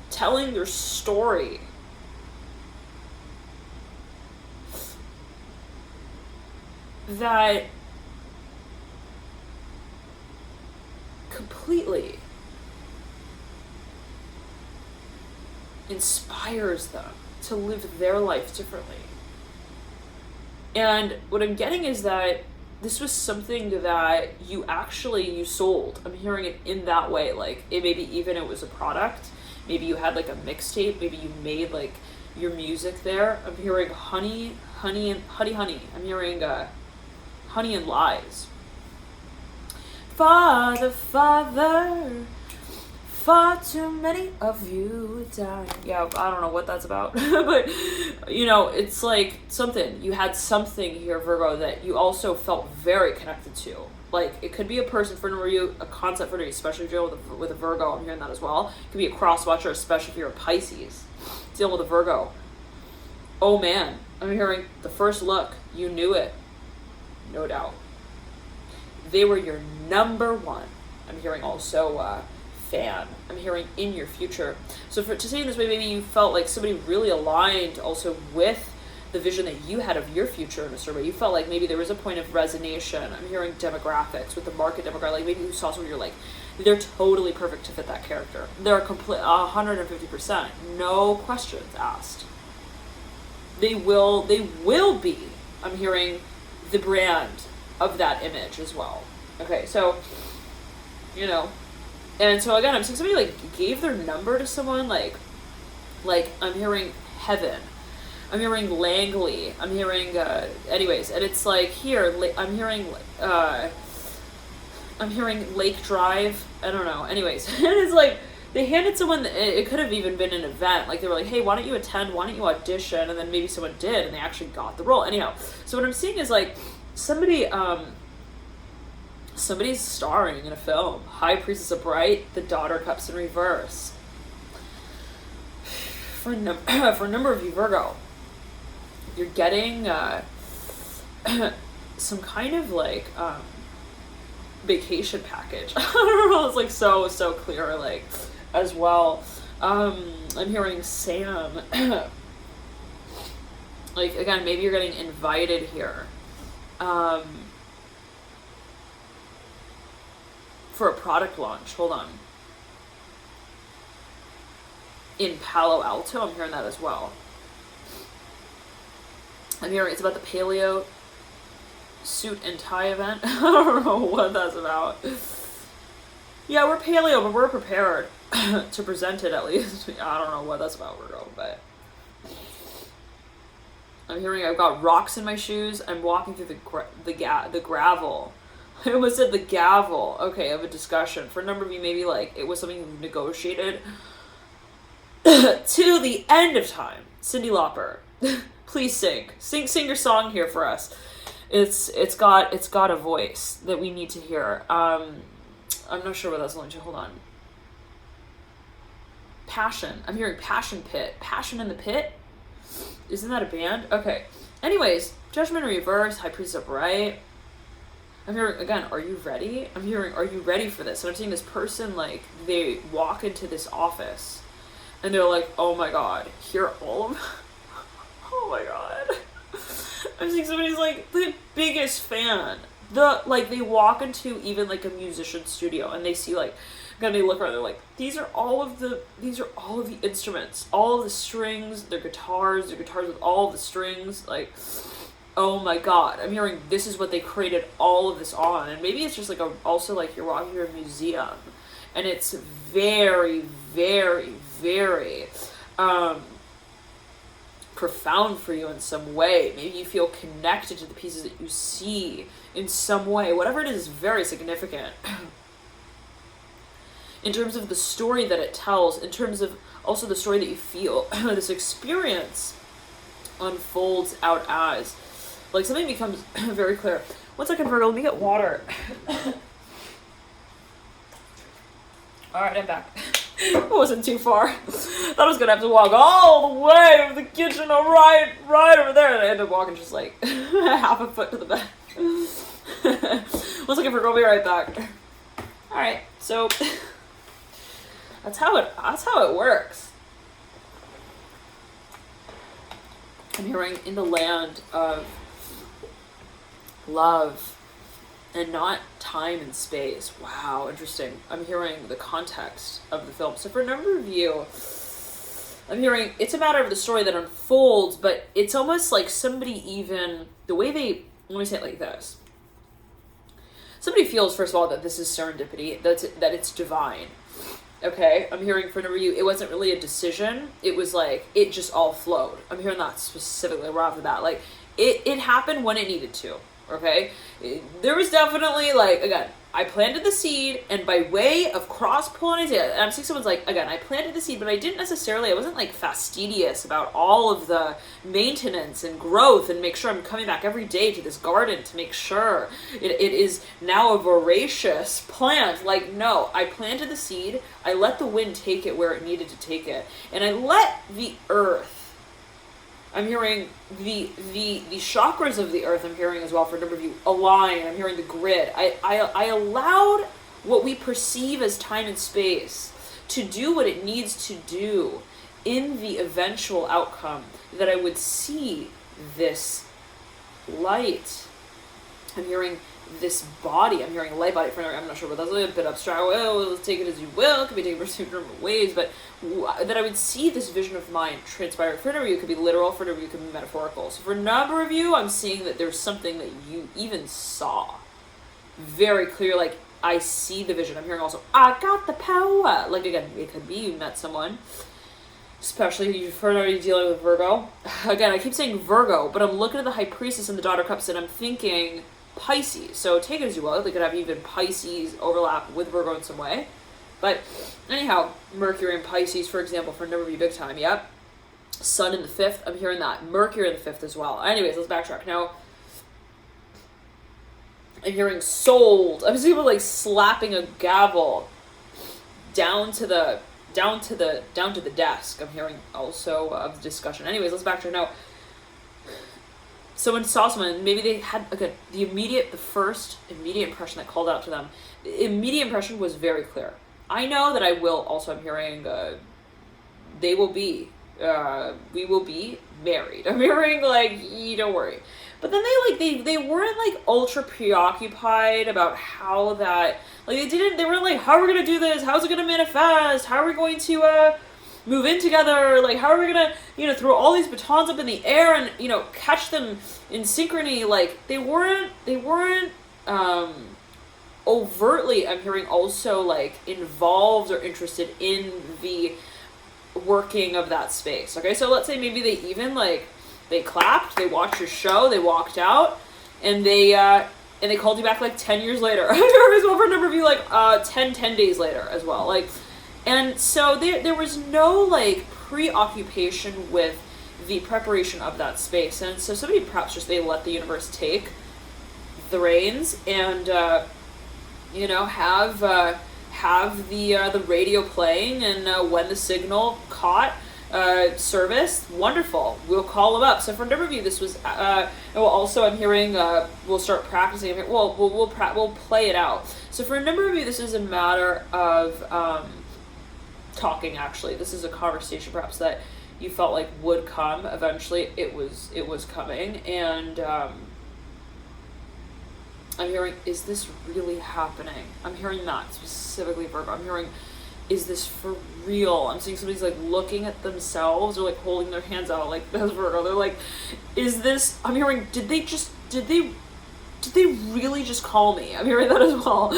telling their story, that completely inspires them to live their life differently. And what I'm getting is that this was something that you sold. I'm hearing it in that way. Like, maybe even it was a product. Maybe you had like a mixtape. Maybe you made like your music there. I'm hearing honey. I'm hearing honey and lies. Father, far too many of you died. Yeah, I don't know what that's about. But, it's like something. You had something here, Virgo, that you also felt very connected to. Like, it could be a person for you, a concept for you, especially if you're dealing with a Virgo. I'm hearing that as well. It could be a cross-watcher, especially if you're a Pisces. Dealing with a Virgo. Oh, man. I'm hearing the first look. You knew it. No doubt. They were your number one. I'm hearing also fan. I'm hearing in your future. So to say it this way, maybe you felt like somebody really aligned also with the vision that you had of your future in a certain way. You felt like maybe there was a point of resonation. I'm hearing demographics with the market demographic. Like maybe you saw someone, you're like, they're totally perfect to fit that character. They're 150%. No questions asked. They will be. I'm hearing the brand of that image as well. Okay, so, and so again, I'm seeing somebody like gave their number to someone, like I'm hearing heaven, I'm hearing Langley, I'm hearing, anyways, and it's like here, I'm hearing Lake Drive, I don't know, anyways, and it's like, they handed someone, it could have even been an event, like they were like, hey, why don't you attend, why don't you audition, and then maybe someone did, and they actually got the role. Anyhow, so what I'm seeing is like, somebody's starring in a film. High Priestess of Bright, the Daughter Cups in reverse. For a number of you, Virgo, you're getting some kind of like vacation package. I don't know, it's like so clear, like, as well. I'm hearing Sam. Like, again, maybe you're getting invited here. For a product launch. Hold on. In Palo Alto, I'm hearing that as well. I'm hearing it's about the paleo suit and tie event. I don't know what that's about. Yeah, we're paleo, but we're prepared to present it at least. I don't know what that's about, Virgo, but I'm hearing I've got rocks in my shoes. I'm walking through the gravel. I almost said the gavel. Okay, of a discussion. For a number of you, maybe like it was something you negotiated to the end of time. Cyndi Lauper, please sing your song here for us. It's got a voice that we need to hear. I'm not sure what that's going to. Hold on. Passion. I'm hearing Passion Pit. Passion in the Pit. Isn't that a band? Okay. Anyways, Judgment in reverse. High Priestess upright. I'm hearing, again, are you ready? I'm hearing, are you ready for this? And I'm seeing this person, like, they walk into this office, and they're like, oh my god, here are all of them. Oh my god. I'm seeing somebody's, like, the biggest fan. They walk into even, like, a musician studio, and they see, like, again, they look around, they're like, these are all of the instruments, all of the strings, their guitars with all of the strings, like, oh my god, I'm hearing this is what they created all of this on. And maybe it's just like also like you're walking through a museum and it's very, very, very profound for you in some way. Maybe you feel connected to the pieces that you see in some way. Whatever it is very significant. in terms of the story that it tells, in terms of also the story that you feel, this experience unfolds out as. Like, something becomes very clear. 1 second, Virgo, let me get water. Alright, I'm back. It wasn't too far. Thought I was gonna have to walk all the way from the kitchen right over there, and I ended up walking just like half a foot to the back. 1 second, Virgo, I'll be right back. Alright, so that's how it works. I'm hearing in the land of love and not time and space. Wow, interesting. I'm hearing the context of the film. So for a number of you, I'm hearing it's a matter of the story that unfolds, but it's almost like somebody even, the way they, let me say it like this. Somebody feels, first of all, that this is serendipity, that it's divine. Okay, I'm hearing for a number of you, it wasn't really a decision. It was like, it just all flowed. I'm hearing that specifically right off the bat. Like, it happened when it needed to. Okay, there was definitely, like, again, I planted the seed, and by way of cross-pollination, I'm seeing someone's like, again, I planted the seed, but I wasn't like fastidious about all of the maintenance and growth and make sure I'm coming back every day to this garden to make sure it is now a voracious plant. Like, no, I planted the seed, I let the wind take it where it needed to take it, and I let the earth, I'm hearing the chakras of the earth, I'm hearing as well for a number of you, align. I'm hearing the grid. I allowed what we perceive as time and space to do what it needs to do in the eventual outcome, that I would see this light. I'm hearing this body. I'm hearing a light body. I'm not sure what that's a bit abstract. Well, let's take it as you will. It could be taken for different ways, but that I would see this vision of mine transpire. For a number of you, it could be literal. For a number of you, it could be metaphorical. So for a number of you, I'm seeing that there's something that you even saw very clear. Like, I see the vision. I'm hearing also, I got the power. Like, again, it could be you met someone, especially if you've heard already dealing with Virgo. Again, I keep saying Virgo, but I'm looking at the High Priestess and the Daughter of Cups, and I'm thinking Pisces. So take it as you will. They could have even Pisces overlap with Virgo in some way. But anyhow, Mercury and Pisces, for example, for a number of you, big time. Yep. Sun in the 5th. I'm hearing that. Mercury in the 5th as well. Anyways, let's backtrack. Now, I'm hearing sold. I'm seeing people like slapping a gavel down to the desk. I'm hearing also of the discussion. Anyways, let's backtrack now. Someone saw someone, maybe they had the first immediate impression that called out to them. The immediate impression was very clear. I know that I will also, I'm hearing, we will be married. I'm hearing, like, you don't worry. But then they weren't, like, ultra preoccupied about how that, like, they weren't like, how are we going to do this? How's it going to manifest? How are we going to, move in together? Like, how are we gonna, throw all these batons up in the air and, catch them in synchrony? Like, they weren't overtly, I'm hearing also, like, involved or interested in the working of that space. Okay, so let's say maybe they even, like, they clapped, they watched your show, they walked out, and they called you back, like, 10 years later. I heard as well for a number of you, like, 10 days later as well. Like, and so there was no, like, preoccupation with the preparation of that space. And so somebody perhaps just, they let the universe take the reins and, have the radio playing, and when the signal caught service, wonderful, we'll call them up. So for a number of you, this was, also I'm hearing, we'll start practicing. We'll play it out. So for a number of you, this is a matter of, talking. Actually, this is a conversation perhaps that you felt like would come eventually. It was coming, and I'm hearing, is this really happening? I'm hearing that specifically, Virgo. I'm hearing, is this for real? I'm seeing somebody's, like, looking at themselves or, like, holding their hands out, like, that's Virgo. They're like, is this, I'm hearing, did they really just call me? I'm hearing that as well.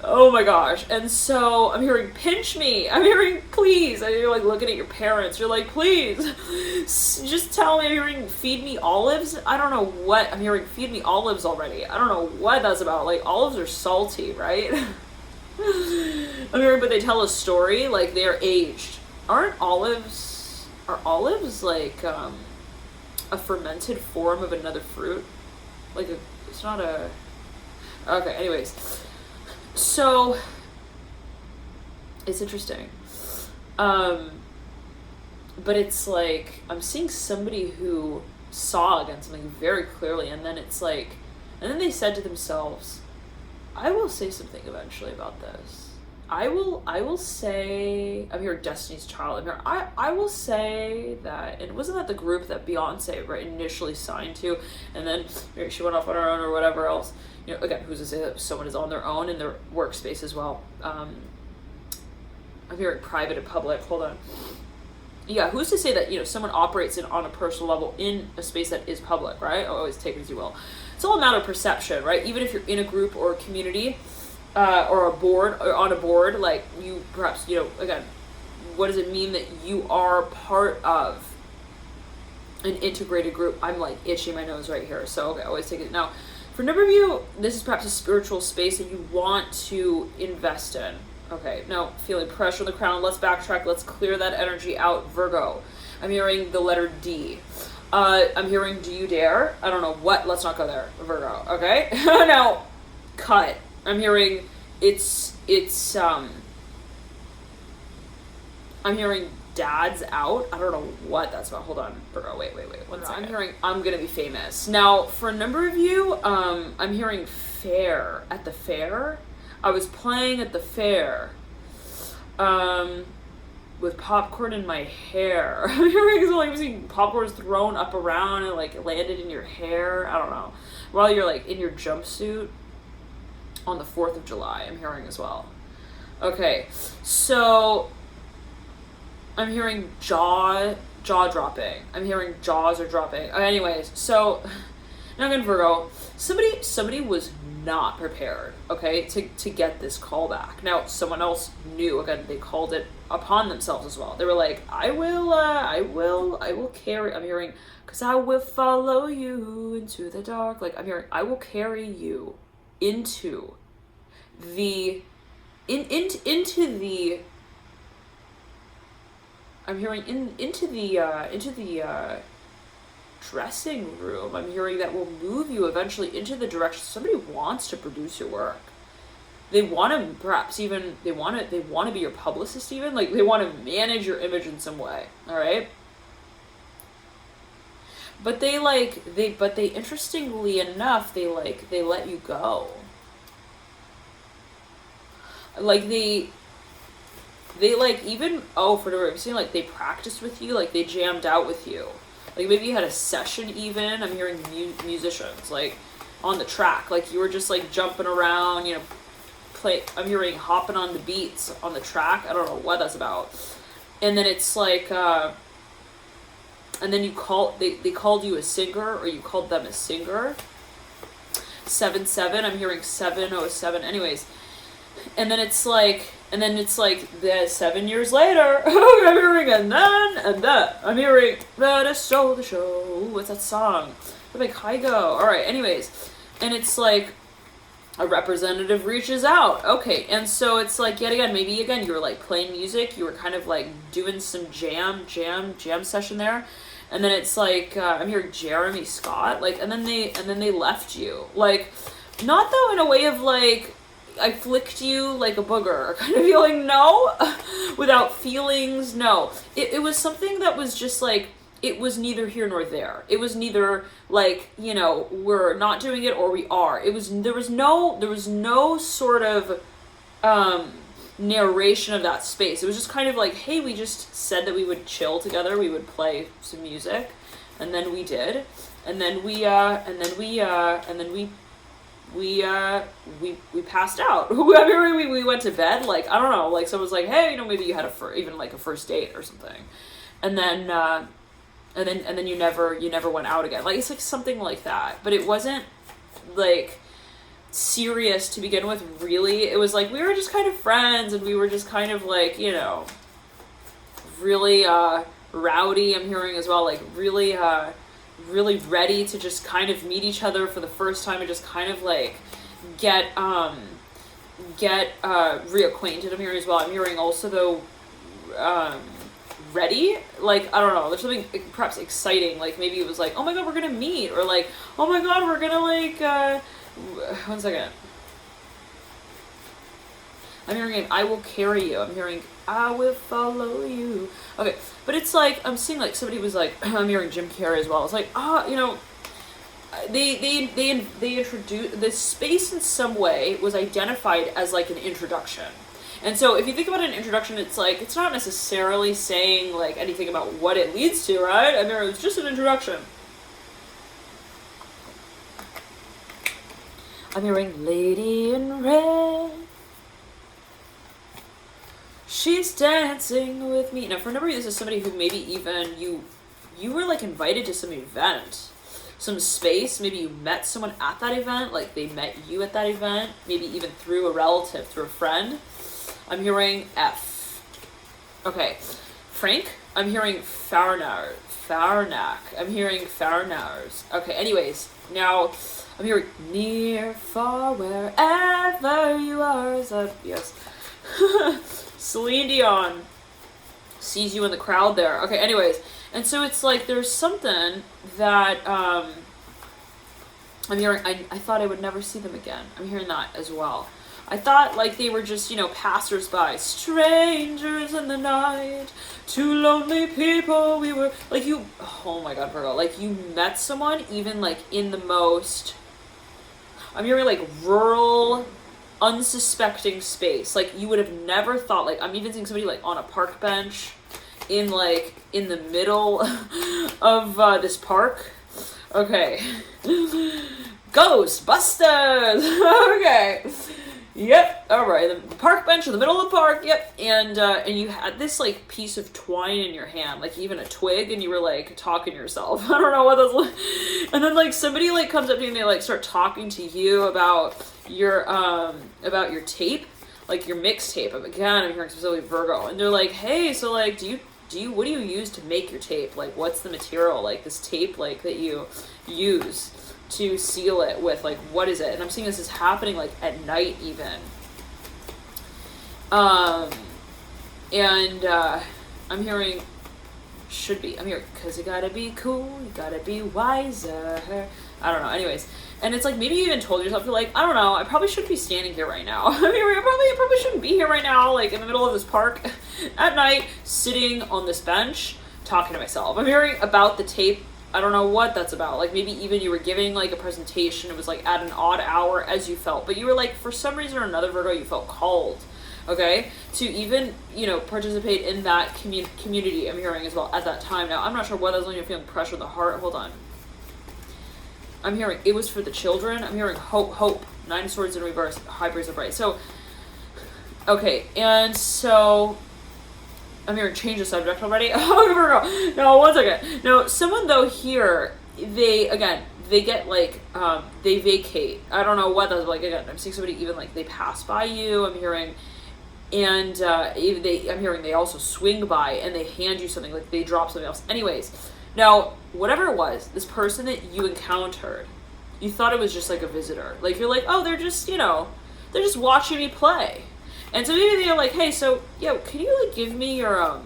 Oh my gosh. And so I'm hearing, pinch me. I'm hearing, please. And you're, like, looking at your parents. You're like, please, just tell me. I'm hearing, feed me olives. I don't know what. I'm hearing, feed me olives already. I don't know what that's about. Like, olives are salty, right? I'm hearing, but they tell a story, like they're aged. Are olives like a fermented form of another fruit? Like it's not a, okay, anyways. So it's interesting. But it's like I'm seeing somebody who saw again something very clearly, and then it's like, and then they said to themselves, I will say something eventually about this. I will say, I'm here, Destiny's Child. I'm here. I will say that it wasn't that the group that Beyonce initially signed to, and then she went off on her own or whatever else. You know, again, who's to say that someone is on their own in their workspace as well? I'm hearing private and public. Hold on. Yeah, who's to say that, you know, someone operates on a personal level in a space that is public, right? Always take it as you will. It's all a matter of perception, right? Even if you're in a group or a community, or a board, or on a board, like you perhaps, you know, again, what does it mean that you are part of an integrated group? I'm like itching my nose right here. So, okay, always take it. Now, for a number of you, this is perhaps a spiritual space that you want to invest in. Okay, now feeling pressure on the crown. Let's backtrack. Let's clear that energy out. Virgo. I'm hearing the letter D. I'm hearing do you dare? I don't know what. Let's not go there. Virgo. Okay. Now, cut. I'm hearing I'm hearing dad's out. I don't know what that's about. Hold on, Virgo. Wait. 1 second. I'm hearing I'm gonna be famous. Now, for a number of you, I'm hearing fair. At the fair? I was playing at the fair. With popcorn in my hair. I'm hearing like seeing popcorn's thrown up around and like landed in your hair. I don't know. While you're like in your jumpsuit on the 4th of July, I'm hearing as well. Okay, so I'm hearing jaw dropping. I'm hearing jaws are dropping. Anyways, so now again, Virgo, somebody was not prepared, okay, to get this call back. Now, someone else knew, again, they called it upon themselves as well. They were like, I will carry, I'm hearing, because I will follow you into the dark. Like, I'm hearing, I will carry you into the I'm hearing into the dressing room. I'm hearing that will move you eventually into the direction somebody wants to produce your work. They want to perhaps even they want to be your publicist, even like they want to manage your image in some way. All right. But they interestingly enough, they let you go. Like they like even, oh, for the reason, like they practiced with you, like they jammed out with you. Like maybe you had a session even. I'm hearing musicians like on the track, like you were just like jumping around, you know, I'm hearing hopping on the beats on the track. I don't know what that's about. And then it's like, and then they called you a singer, or you called them a singer. 7-7, I'm hearing 707. Anyways, and then it's like the 7 years later, I'm hearing and then I'm hearing let us show the show. What's that song? Like Kygo. All right. Anyways, and it's like a representative reaches out. Okay, and so it's like yet again, maybe again you were like playing music, you were kind of like doing some jam session there, and then it's like I'm hearing Jeremy Scott, like, and then they left you, like, not though in a way of like I flicked you like a booger kind of feeling, no, without feelings, no. It was something that was just like, it was neither here nor there. It was neither like, you know, we're not doing it or we are. There was no sort of narration of that space. It was just kind of like, hey, we just said that we would chill together, we would play some music, and then we did, and then we passed out. we went to bed. Like, I don't know, like someone was like, hey, you know, maybe you had even like a first date or something, and then you never went out again. Like, it's like something like that, but it wasn't like serious to begin with, really. It was like we were just kind of friends, and we were just kind of like, you know, really rowdy. I'm hearing as well, like really ready to just kind of meet each other for the first time and just kind of like get get reacquainted. I'm hearing as well. I'm hearing also though, ready. Like, I don't know. There's something perhaps exciting. Like maybe it was like, oh my god, we're gonna meet, or like, oh my god, we're gonna like. 1 second. I'm hearing I will carry you. I'm hearing I will follow you. Okay, but it's like I'm seeing like somebody was like I'm hearing Jim Carrey as well. It's like you know, they introduced this space in some way was identified as like an introduction. And so if you think about an introduction, it's like it's not necessarily saying like anything about what it leads to, right? I mean, it's just an introduction. I'm hearing Lady in Red. She's dancing with me. Now, for a number of you, this is somebody who maybe even you were like invited to some event, some space. Maybe you met someone at that event, like they met you at that event. Maybe even through a relative, through a friend. I'm hearing F. Okay, Frank. I'm hearing Farnar. Farnak. I'm hearing Farnars. Okay. Anyways, now I'm hearing near, far, wherever you are. Is that yes? Celine Dion sees you in the crowd there. Okay, anyways. And so it's like there's something that I'm hearing, I thought I would never see them again. I'm hearing that as well. I thought like they were just, you know, passersby, strangers in the night, two lonely people, we were, like you, oh my god, Virgo, like you met someone even like in the most, I'm hearing like rural, unsuspecting space. Like you would have never thought, like I'm even seeing somebody like on a park bench in like in the middle of this park. Okay. Ghostbusters. Okay. Yep. All right. The park bench in the middle of the park. Yep. And you had this like piece of twine in your hand, like even a twig, and you were like talking to yourself. I don't know what that's like. And then like somebody like comes up to you and they like start talking to you about your tape, like your mixtape. Again, I'm hearing specifically Virgo, and they're like, hey, so like, do you what do you use to make your tape? Like, what's the material? Like this tape, like that you use to seal it with, like what is it? And I'm seeing this is happening like at night even. And I'm hearing should be. I'm hearing because you gotta be cool, you gotta be wiser. I don't know. Anyways, and it's like maybe you even told yourself, you're like, I don't know, I probably shouldn't be standing here right now. I mean, I probably shouldn't be here right now, like in the middle of this park at night, sitting on this bench, talking to myself. I'm hearing about the tape. I don't know what that's about. Like maybe even you were giving like a presentation. It was like at an odd hour as you felt, but you were like, for some reason or another, Virgo, you felt called. Okay, to even, you know, participate in that community. I'm hearing as well at that time. Now, I'm not sure what that was when you're feeling pressure in the heart. Hold on. I'm hearing it was for the children. I'm hearing hope. 9 of Swords in reverse. High breeze of bright. So, okay, and so I'm hearing change the subject already. Oh, Virgo. No, 1 second. No, someone though here, they get like they vacate. I don't know what that's like. Again, I'm seeing somebody even like they pass by you. I'm hearing. And I'm hearing they also swing by and they hand you something, like they drop something else. Anyways, now, whatever it was, this person that you encountered, you thought it was just like a visitor. Like, you're like, oh, they're just, you know, they're just watching me play. And so maybe they're like, hey, so, yo, can you, like, give me your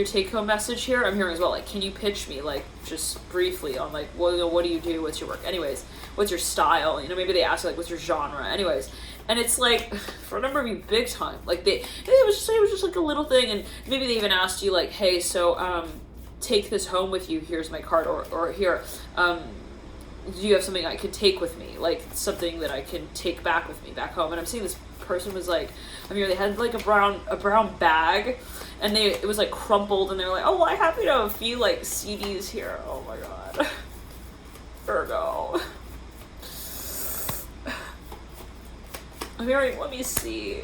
take-home message here? I'm hearing as well, like, can you pitch me, like, just briefly on, like, what do you do? What's your work? Anyways, what's your style? You know, maybe they ask you, like, what's your genre? Anyways, and it's, like, for a number of you, big time. Like, it was just, like, a little thing, and maybe they even asked you, like, hey, so, take this home with you. Here's my card, or here, do you have something I could take with me? Like, something that I can take back with me back home? And I'm seeing this person was, like, I mean, they had, like, a brown bag, and it was like crumpled, and they were like, oh, well, I have, you know, a few like CDs here. Oh my god. Virgo. I'm hearing, let me see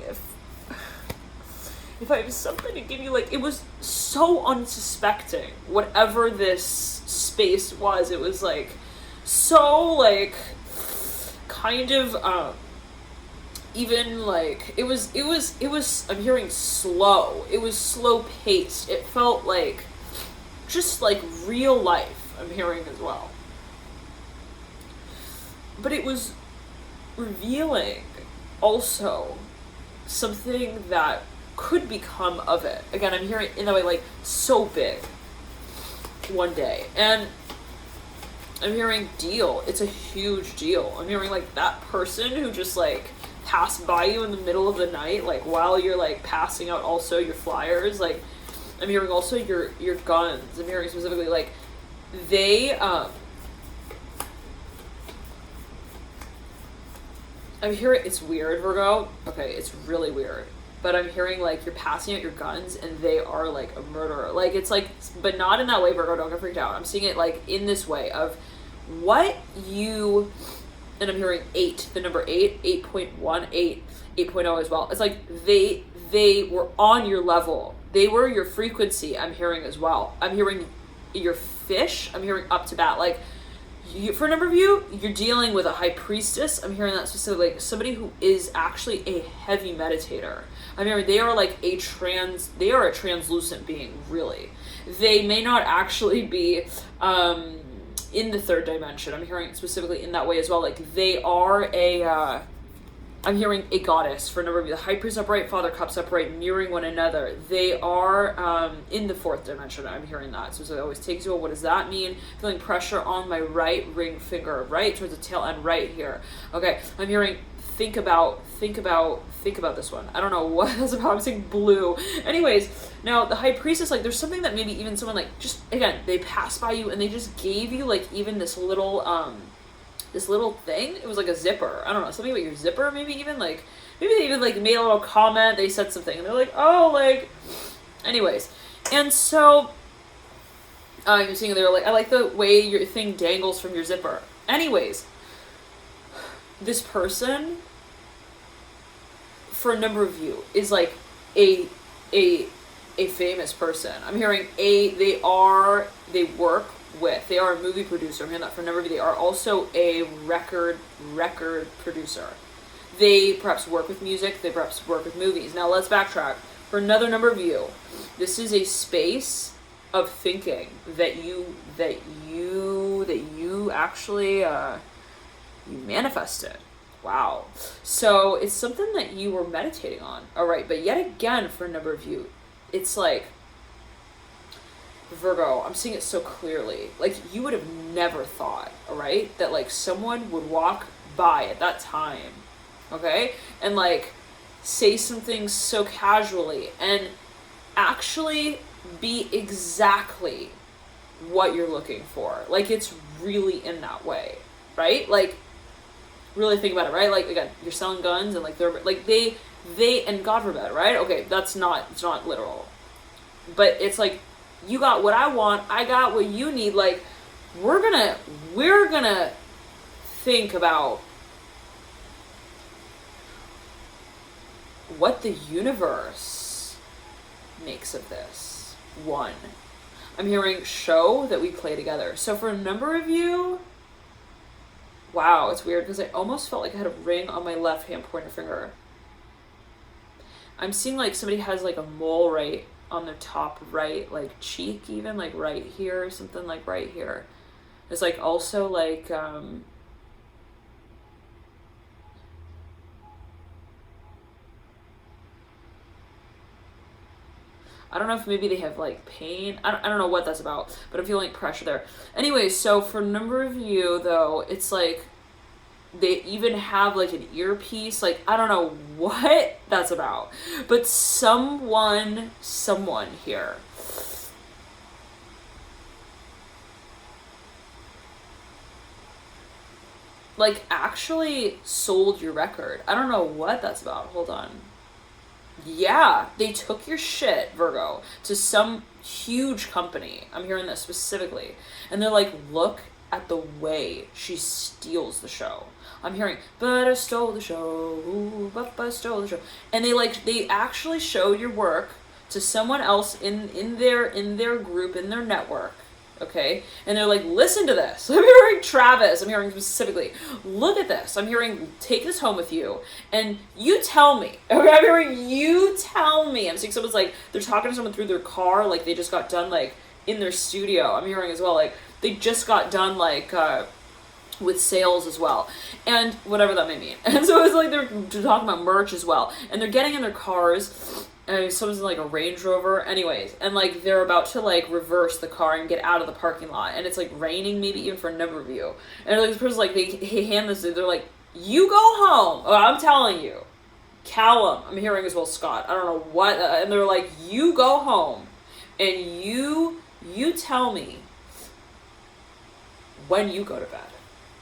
if I have something to give you. Like, it was so unsuspecting, whatever this space was. It was like so like kind of even like it was I'm hearing slow. It was slow paced. It felt like just like real life. I'm hearing as well. but it was revealing also something that could become of it. Again, I'm hearing in that way, like, so big one day. And I'm hearing deal. It's a huge deal. I'm hearing, like, that person who just, like, passed by you in the middle of the night, like, while you're, like, passing out also your flyers. Like, I'm hearing also your guns. I'm hearing specifically, like, they, I'm hearing, it's weird, Virgo. Okay, it's really weird. But I'm hearing, like, you're passing out your guns and they are, like, a murderer. Like, it's like, but not in that way, Virgo, don't get freaked out. I'm seeing it, like, in this way of what you, and I'm hearing 8, the number 8, 8.1, 8.0 as well. It's like they were on your level. They were your frequency, I'm hearing as well. I'm hearing your fish. I'm hearing up to bat. Like, for a number of you, you're dealing with a high priestess. I'm hearing that specifically, like, somebody who is actually a heavy meditator. I'm hearing they are like they are a translucent being, really. They may not actually be in the third dimension. I'm hearing specifically in that way as well. Like, they are I'm hearing a goddess for a number of you. The high priest upright, father cups upright, mirroring one another. They are in the fourth dimension. I'm hearing that. So it always takes you. What does that mean? Feeling pressure on my right ring finger, right towards the tail end, right here. Okay, I'm hearing think about this one. I don't know what that's about. I'm saying blue. Anyways, now the high priestess, like, there's something that maybe even someone, like, just, again, they passed by you and they just gave you, like, even this little thing. It was like a zipper. I don't know, something about your zipper, maybe even, like, maybe they even, like, made a little comment. They said something and they're like, oh, like, anyways. And so you're seeing they were like, I like the way your thing dangles from your zipper. Anyways, this person, for a number of you, is like a famous person. I'm hearing they work with, they are a movie producer. I'm hearing that for a number of you. They are also a record producer. They perhaps work with music, they perhaps work with movies. Now let's backtrack. For another number of you, this is a space of thinking that you actually you manifested. Wow. So it's something that you were meditating on. All right. But yet again, for a number of you, it's like, Virgo, I'm seeing it so clearly. Like, you would have never thought, all right, that, like, someone would walk by at that time, okay, and, like, say something so casually and actually be exactly what you're looking for. Like, it's really in that way, right? Like, really think about it, right? Like, again, you're selling guns and, like, they're like they and God forbid, right? Okay, it's not literal, but it's like, you got what I want, I got what you need. Like, we're gonna think about what the universe makes of this. One, I'm hearing show that we play together. So for a number of you, wow, it's weird because I almost felt like I had a ring on my left hand pointer finger. I'm seeing, like, somebody has, like, a mole right on their top right, like, cheek, even, like, right here, something like right here. It's, like, also, like, I don't know if maybe they have, like, pain. I don't know what that's about, but I'm feeling, like, pressure there. Anyway, so for a number of you, though, it's like they even have, like, an earpiece. Like, I don't know what that's about, but someone here, like, actually sold your record. I don't know what that's about. Hold on. Yeah, they took your shit, Virgo, to some huge company. I'm hearing this specifically. And they're like, look at the way she steals the show. I'm hearing, but I stole the show, but I stole the show. And they actually showed your work to someone else in their group, in their network. Okay, and they're like, listen to this. I'm hearing Travis. I'm hearing specifically, look at this. I'm hearing, take this home with you, and you tell me. Okay, I'm hearing, you tell me. I'm seeing someone's like, they're talking to someone through their car, like they just got done, like, in their studio. I'm hearing as well, like, they just got done, like, with sales as well, and whatever that may mean. And so it's like they're talking about merch as well, and they're getting in their cars, and someone's in like a Range Rover, anyways, and like they're about to like reverse the car and get out of the parking lot, and it's like raining, maybe even for a number of you, and like this person's like, they hand this, they're like, you go home. Oh, I'm telling you, Callum, I'm hearing as well, Scott, I don't know what, and they're like, you go home, and you tell me when you go to bed.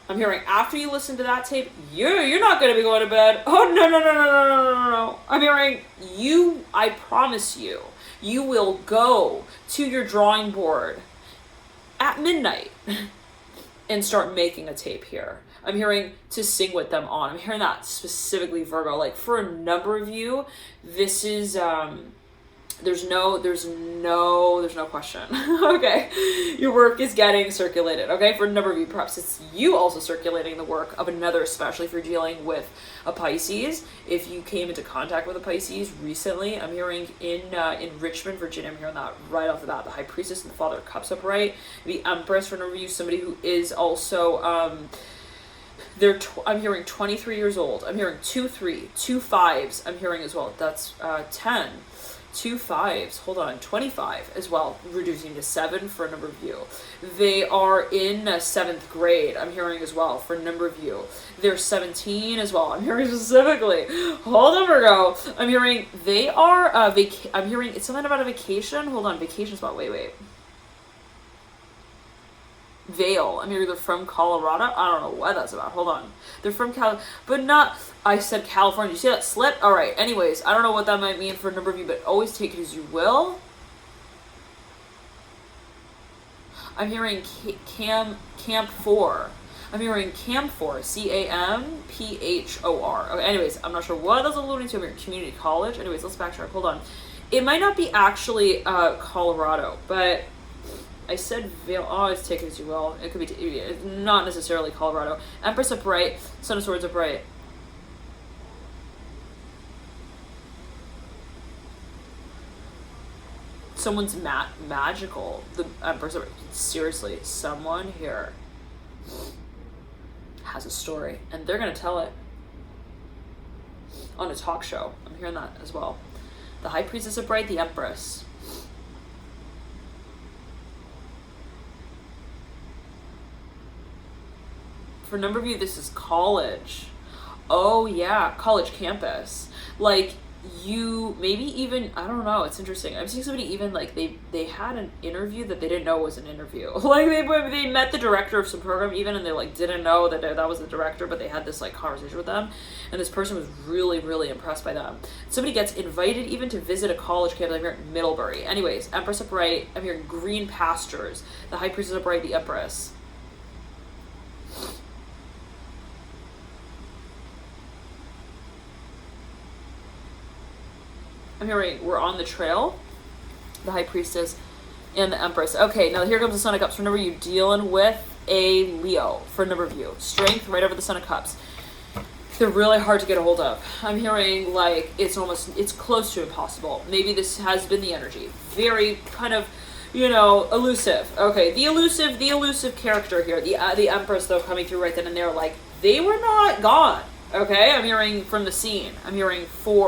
I'm hearing after you listen to that tape, you're not going to be going to bed. Oh, no. I'm hearing I promise you, you will go to your drawing board at midnight and start making a tape here. I'm hearing to sing with them on. I'm hearing that specifically, Virgo. Like, for a number of you, this is, there's no question. Okay. Your work is getting circulated. Okay. For a number of you, perhaps it's you also circulating the work of another, especially if you're dealing with a Pisces. If you came into contact with a Pisces recently, I'm hearing in Richmond, Virginia, I'm hearing that right off the bat, the High Priestess and the Father of Cups upright, the Empress, for a number of you, somebody who is also, I'm hearing 23 years old. I'm hearing 2 5s. I'm hearing as well. That's 10. 2 5s, hold on, 25 as well, reducing to 7 for a number of you. They are in 7th grade, I'm hearing as well, for a number of you. They're 17 as well, I'm hearing specifically. Hold on, Virgo. I'm hearing they are, I'm hearing it's something about a vacation. Hold on, vacation spot, wait. Vale. I'm hearing they're from Colorado. I don't know what that's about. Hold on. They're from but not, I said California. You see that slip? All right. Anyways, I don't know what that might mean for a number of you, but always take it as you will. I'm hearing Camp 4. I'm hearing Camp 4. CAMPHOR. Okay, anyways, I'm not sure what that's alluding to. I'm hearing community college. Anyways, let's backtrack. Hold on. It might not be actually Colorado, but I said Vale. Oh, it's take it as you will. It could be not necessarily Colorado. Empress upright. Son of Swords upright. Someone's magical. The Empress upright. Seriously, someone here has a story, and they're gonna tell it on a talk show. I'm hearing that as well. The High Priestess upright. The Empress. For a number of you, this is college. Oh yeah, college campus. Like, you maybe even, I don't know, it's interesting. I'm seeing somebody even like they had an interview that they didn't know was an interview. Like they met the director of some program even, and they like didn't know that that was the director, but they had this like conversation with them, and this person was really, really impressed by them. Somebody gets invited even to visit a college campus. I'm hearing Middlebury. Anyways, Empress upright. I'm hearing green pastures. The High Priestess upright. The Empress. I'm hearing we're on the trail, the High Priestess, and the Empress. Okay, now here comes the Son of Cups. For a number of you, dealing with a Leo. For a number of you, Strength right over the Son of Cups. They're really hard to get a hold of. I'm hearing like it's close to impossible. Maybe this has been the energy. Very kind of, elusive. Okay, the elusive character here. The Empress though coming through right then and there. Like they were not gone. Okay, I'm hearing from the scene. I'm hearing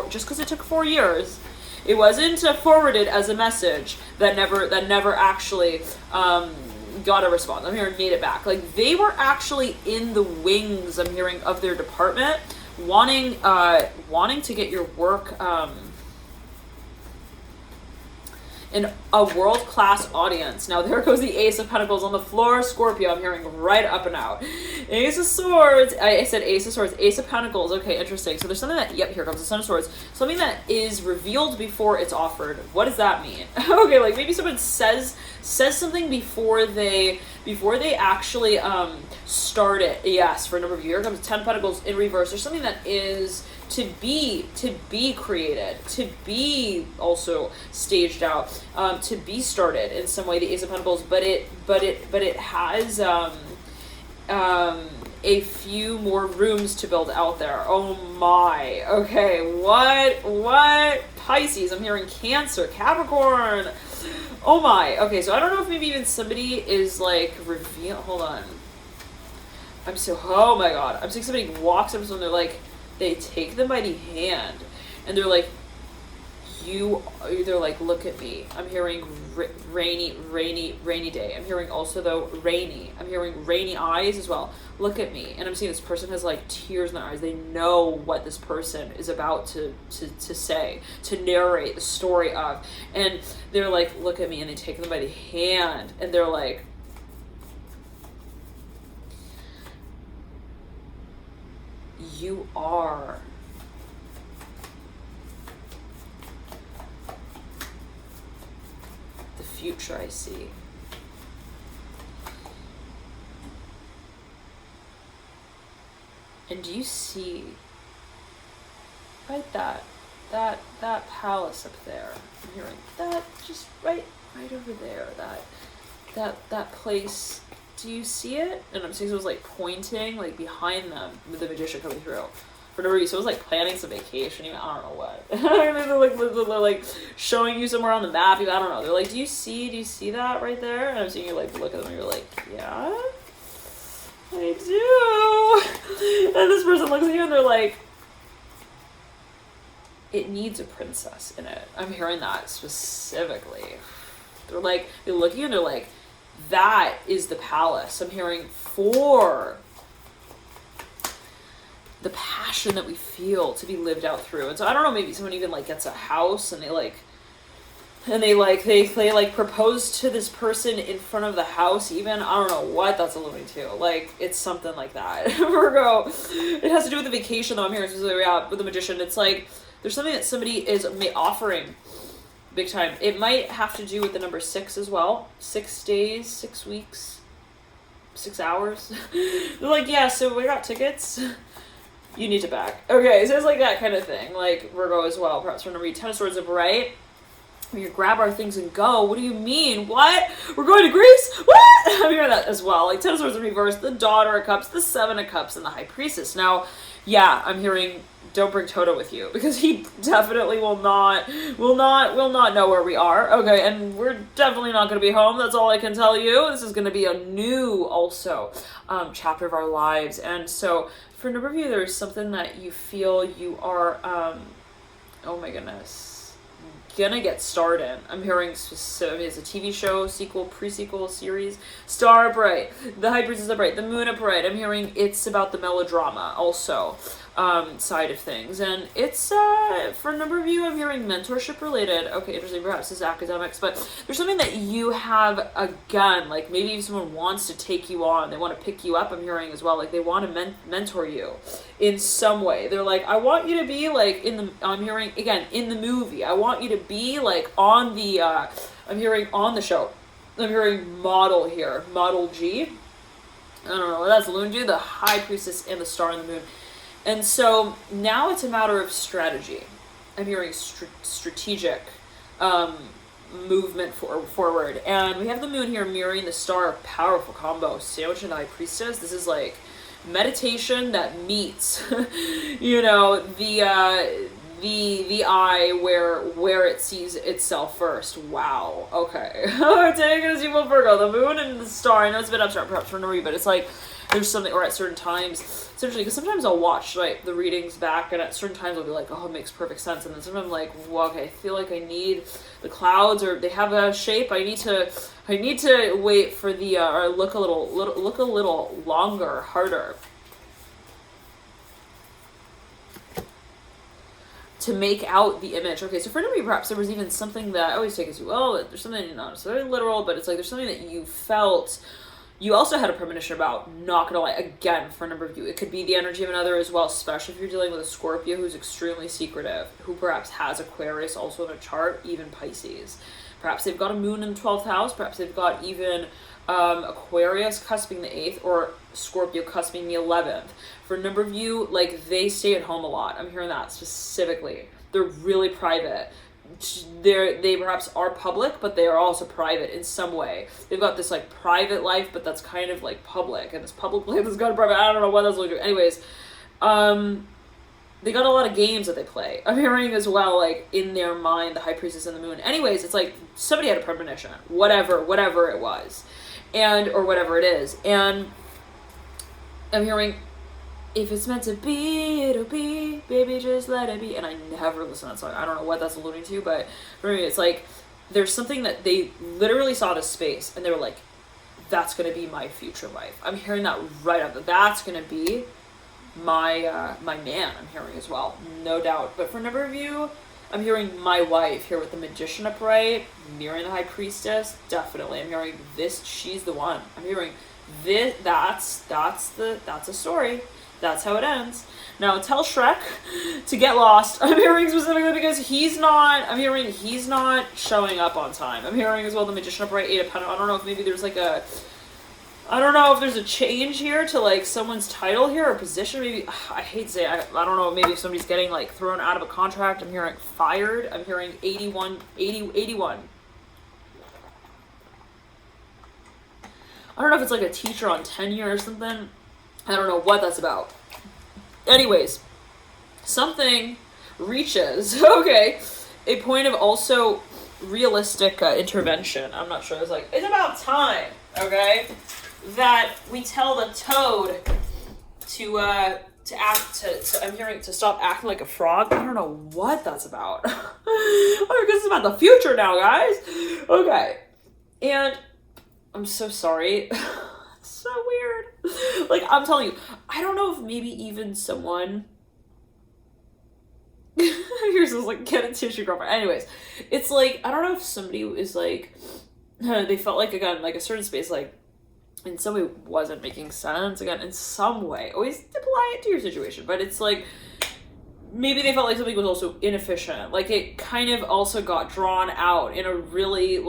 just because it took 4 years, it wasn't forwarded as a message that never actually got a response. I'm hearing made it back. Like they were actually in the wings. I'm hearing of their department, wanting to get your work in a world-class audience. Now there goes the Ace of Pentacles on the floor. Scorpio, I'm hearing right up and out. Ace of Swords. I said Ace of Swords. Ace of Pentacles. Okay, interesting. So there's something that, yep, here comes the Son of Swords. Something that is revealed before it's offered. What does that mean? Okay, like maybe someone says something before they actually start it. Yes, for a number of years. Here comes 10 Pentacles in reverse. There's something that is to be created, to be also staged out, to be started in some way. The Ace of Pentacles, but it has a few more rooms to build out there. Oh my. Okay, what Pisces? I'm hearing Cancer, Capricorn. Oh my. Okay, so I don't know if maybe even somebody is like hold on. oh my god, I'm seeing somebody walks up to someone, they're like, they take them by the hand, and they're like, they're like, look at me. I'm hearing rainy day. I'm hearing also, though, rainy. I'm hearing rainy eyes as well. Look at me. And I'm seeing this person has like tears in their eyes. They know what this person is about to say, to narrate the story of. And they're like, look at me. And they take them by the hand. And they're like, you are the future I see. And do you see right that palace up there? I'm hearing that just right over there. That place. Do you see it? And I'm seeing someone's like pointing like behind them with the magician coming through. For no reason, so it was like planning some vacation. Even I don't know what. they're like showing you somewhere on the map. Even I don't know. They're like, do you see that right there? And I'm seeing you like look at them. And you're like, yeah, I do. And this person looks at you and they're like, it needs a princess in it. I'm hearing that specifically. They're like, they look at you and they're like, that is the palace. I'm hearing for the passion that we feel to be lived out through. And so I don't know, maybe someone even like gets a house and they propose to this person in front of the house even. I don't know what that's alluding to. Like, it's something like that. Virgo. It has to do with the vacation though. I'm hearing specifically with the magician. It's like there's something that somebody is offering big time. It might have to do with the number 6 as well. 6 days, 6 weeks, 6 hours. They're like, yeah, so we got tickets. You need to back. Okay, so it's like that kind of thing. Like Virgo as well. Perhaps we're going to read 10 of Swords upright. We can grab our things and go. What do you mean? What? We're going to Greece? What? I'm hearing that as well. Like 10 of Swords in reverse, the Daughter of Cups, the 7 of Cups, and the High Priestess. Now, yeah, I'm hearing don't bring Toto with you because he definitely will not know where we are. Okay, and we're definitely not going to be home. That's all I can tell you. This is going to be a new also chapter of our lives. And so for a number of you, there's something that you feel you are, oh my goodness, gonna get starred in. I'm hearing specific, it's a TV show, sequel, pre-sequel, series. Star upright, the High Priestess upright, the Moon upright. I'm hearing it's about the melodrama also side of things. And it's, for a number of you, I'm hearing mentorship related. Okay, interesting, perhaps this is academics, but there's something that you have again, like maybe if someone wants to take you on, they want to pick you up, I'm hearing as well, like they want to mentor you in some way. They're like, I want you to be like I'm hearing again in the movie. I want you to be like on the I'm hearing on the show. I'm hearing model here, model G. I don't know, that's Lunji, the High Priestess, and the Star and the Moon. And so now it's a matter of strategy. I'm hearing strategic movement forward. And we have the Moon here mirroring the Star, powerful combo. Sandwich and High Priestess. This is like meditation that meets, you know, the eye where it sees itself first. Wow. Okay. Take it as you will, Virgo. The Moon and the Star. I know it's a bit abstract perhaps for Nori, but it's like there's something, or at certain times, it's interesting because sometimes I'll watch like the readings back, and at certain times I'll be like, oh, it makes perfect sense, and then sometimes I'm like, well, okay, I feel like I need the clouds, or they have a shape. I need to wait for the or look a little longer, harder, to make out the image. Okay, so for me, perhaps there was even something that I always take as well. There's something not necessarily literal, but it's like there's something that you felt. You also had a premonition about, not gonna lie, again, for a number of you. It could be the energy of another as well, especially if you're dealing with a Scorpio who's extremely secretive, who perhaps has Aquarius also in a chart, even Pisces. Perhaps they've got a Moon in the 12th house, perhaps they've got even Aquarius cusping the 8th, or Scorpio cusping the 11th. For a number of you, like, they stay at home a lot. I'm hearing that specifically. They're really private. They perhaps are public, but they are also private in some way. They've got this like private life, but that's kind of like public, and this public life is kind of private. I don't know what that's going to do. Anyways, they got a lot of games that they play. I'm hearing as well, like in their mind, the High Priestess and the Moon. Anyways, it's like somebody had a premonition, whatever it was, or whatever it is, and I'm hearing, if it's meant to be, it'll be, baby, just let it be. And I never listen to that song. I don't know what that's alluding to, but for me, it's like, there's something that they literally saw this space, and they were like, that's going to be my future wife. I'm hearing that right up. That's going to be my my man, I'm hearing as well. No doubt. But for a number of you, I'm hearing my wife here with the Magician upright, mirroring the High Priestess. Definitely. I'm hearing this, she's the one. I'm hearing this, that's a story. That's how it ends. Now tell Shrek to get lost. I'm hearing specifically because he's not showing up on time. I'm hearing as well the Magician upright, 8 of Pentacles. I don't know if maybe there's like I don't know if there's a change here to like someone's title here or position. Maybe, I hate to say it, I don't know, maybe if somebody's getting like thrown out of a contract. I'm hearing fired. I'm hearing 81. I don't know if it's like a teacher on tenure or something. I don't know what that's about. Anyways, something reaches, okay, a point of also realistic intervention. I'm not sure. It's like, it's about time, okay, that we tell the toad to act, I'm hearing to stop acting like a frog. I don't know what that's about. Oh, because it's about the future now, guys. Okay. And I'm so sorry. It's so weird. Like, I'm telling you, I don't know if maybe even someone here's this like, get a tissue, girlfriend. Anyways, it's like, I don't know if somebody is like, they felt like, again, like a certain space, like in some way wasn't making sense. Again, in some way, always apply it to your situation, but it's like, maybe they felt like something was also inefficient. Like it kind of also got drawn out in a really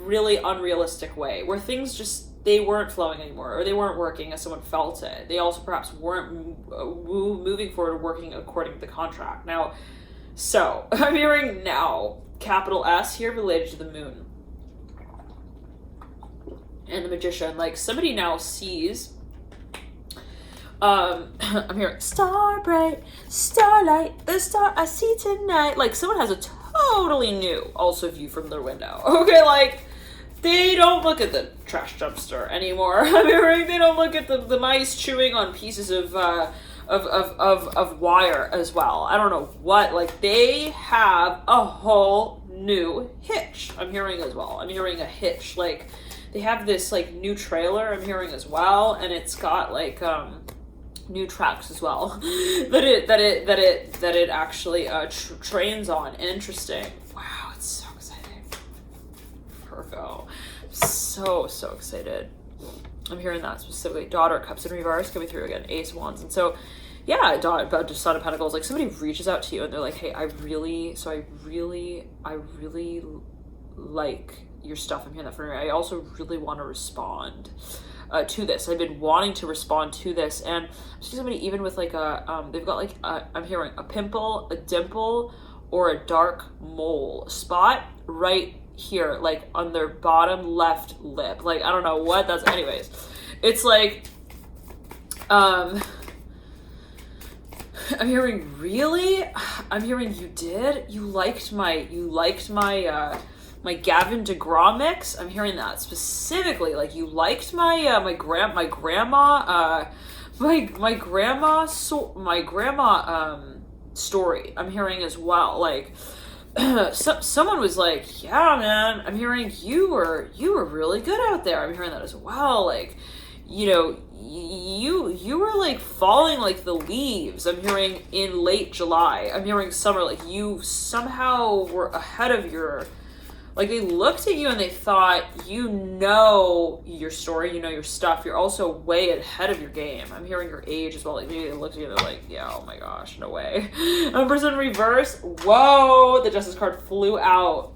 really unrealistic way where things just, they weren't flowing anymore, or they weren't working as someone felt it. They also perhaps weren't moving forward, working according to the contract. Now, so I'm hearing now, capital S here related to the moon and the Magician. Like somebody now sees, I'm hearing star bright, starlight, the star I see tonight. Like someone has a totally new also view from their window. Okay, like they don't look at the trash dumpster anymore. I'm hearing they don't look at the mice chewing on pieces of wire as well. I don't know what, like they have a whole new hitch. I'm hearing as well. I'm hearing a hitch. Like they have this like new trailer, I'm hearing as well, and it's got like new tracks as well that it actually trains on. Interesting. Wow, it's so exciting. Virgo. So excited. I'm hearing that specifically. Daughter, Cups in reverse coming through again. Ace of Wands. And so, yeah, Son of Pentacles. Like somebody reaches out to you and they're like, hey, I really like your stuff. I'm hearing that from you. I also really want to respond to this. I've been wanting to respond to this. And I'm seeing somebody even with like a, they've got like, I'm hearing a pimple, a dimple, or a dark mole spot right here, like on their bottom left lip. Like, I don't know what that's, anyways. It's like, I'm hearing, really? I'm hearing you liked my my Gavin DeGraw mix. I'm hearing that specifically. Like you liked my my grandma story. I'm hearing as well. Like someone was like, yeah, man, I'm hearing you were really good out there. I'm hearing that as well. Like, you know, you were like falling like the leaves. I'm hearing in late July. I'm hearing summer. Like you somehow were ahead of your, like they looked at you and they thought, you know your story, you know your stuff. You're also way ahead of your game. I'm hearing your age as well. Like maybe they looked at you and they're like, yeah, oh my gosh, no way. Empress in reverse. Whoa, the Justice card flew out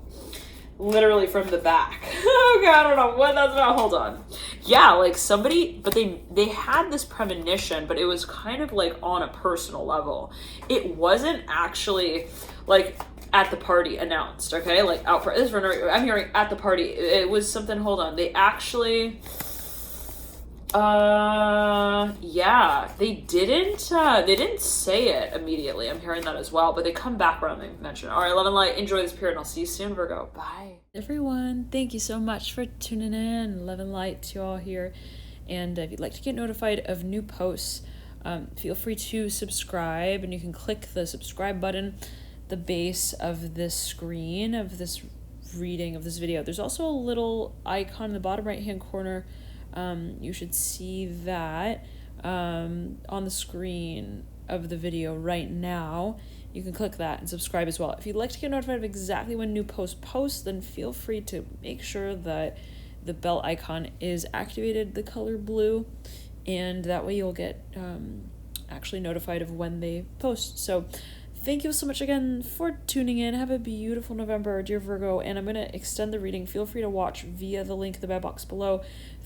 literally from the back. Okay, I don't know what that's about. Hold on. Yeah, like somebody, but they had this premonition, but it was kind of like on a personal level. It wasn't actually like at the party announced, okay? Like out for this, I'm hearing at the party. It was something, hold on. They actually, yeah, they didn't say it immediately. I'm hearing that as well, but they come back around, they mention it. All right, Love and Light, enjoy this period, and I'll see you soon, Virgo. Bye. Everyone, thank you so much for tuning in. Love and Light to all here And if you'd like to get notified of new posts, feel free to subscribe, and you can click the subscribe button the base of this screen of this reading of this video. There's also a little icon in the bottom right hand corner. You should see that on the screen of the video right now. You can click that and subscribe as well. If you'd like to get notified of exactly when new posts post, then feel free to make sure that the bell icon is activated, the color blue, and that way you'll get actually notified of when they post. So thank you so much again for tuning in. Have a beautiful November, dear Virgo, and I'm going to extend the reading. Feel free to watch via the link in the web box below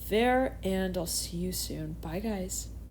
there, and I'll see you soon. Bye, guys.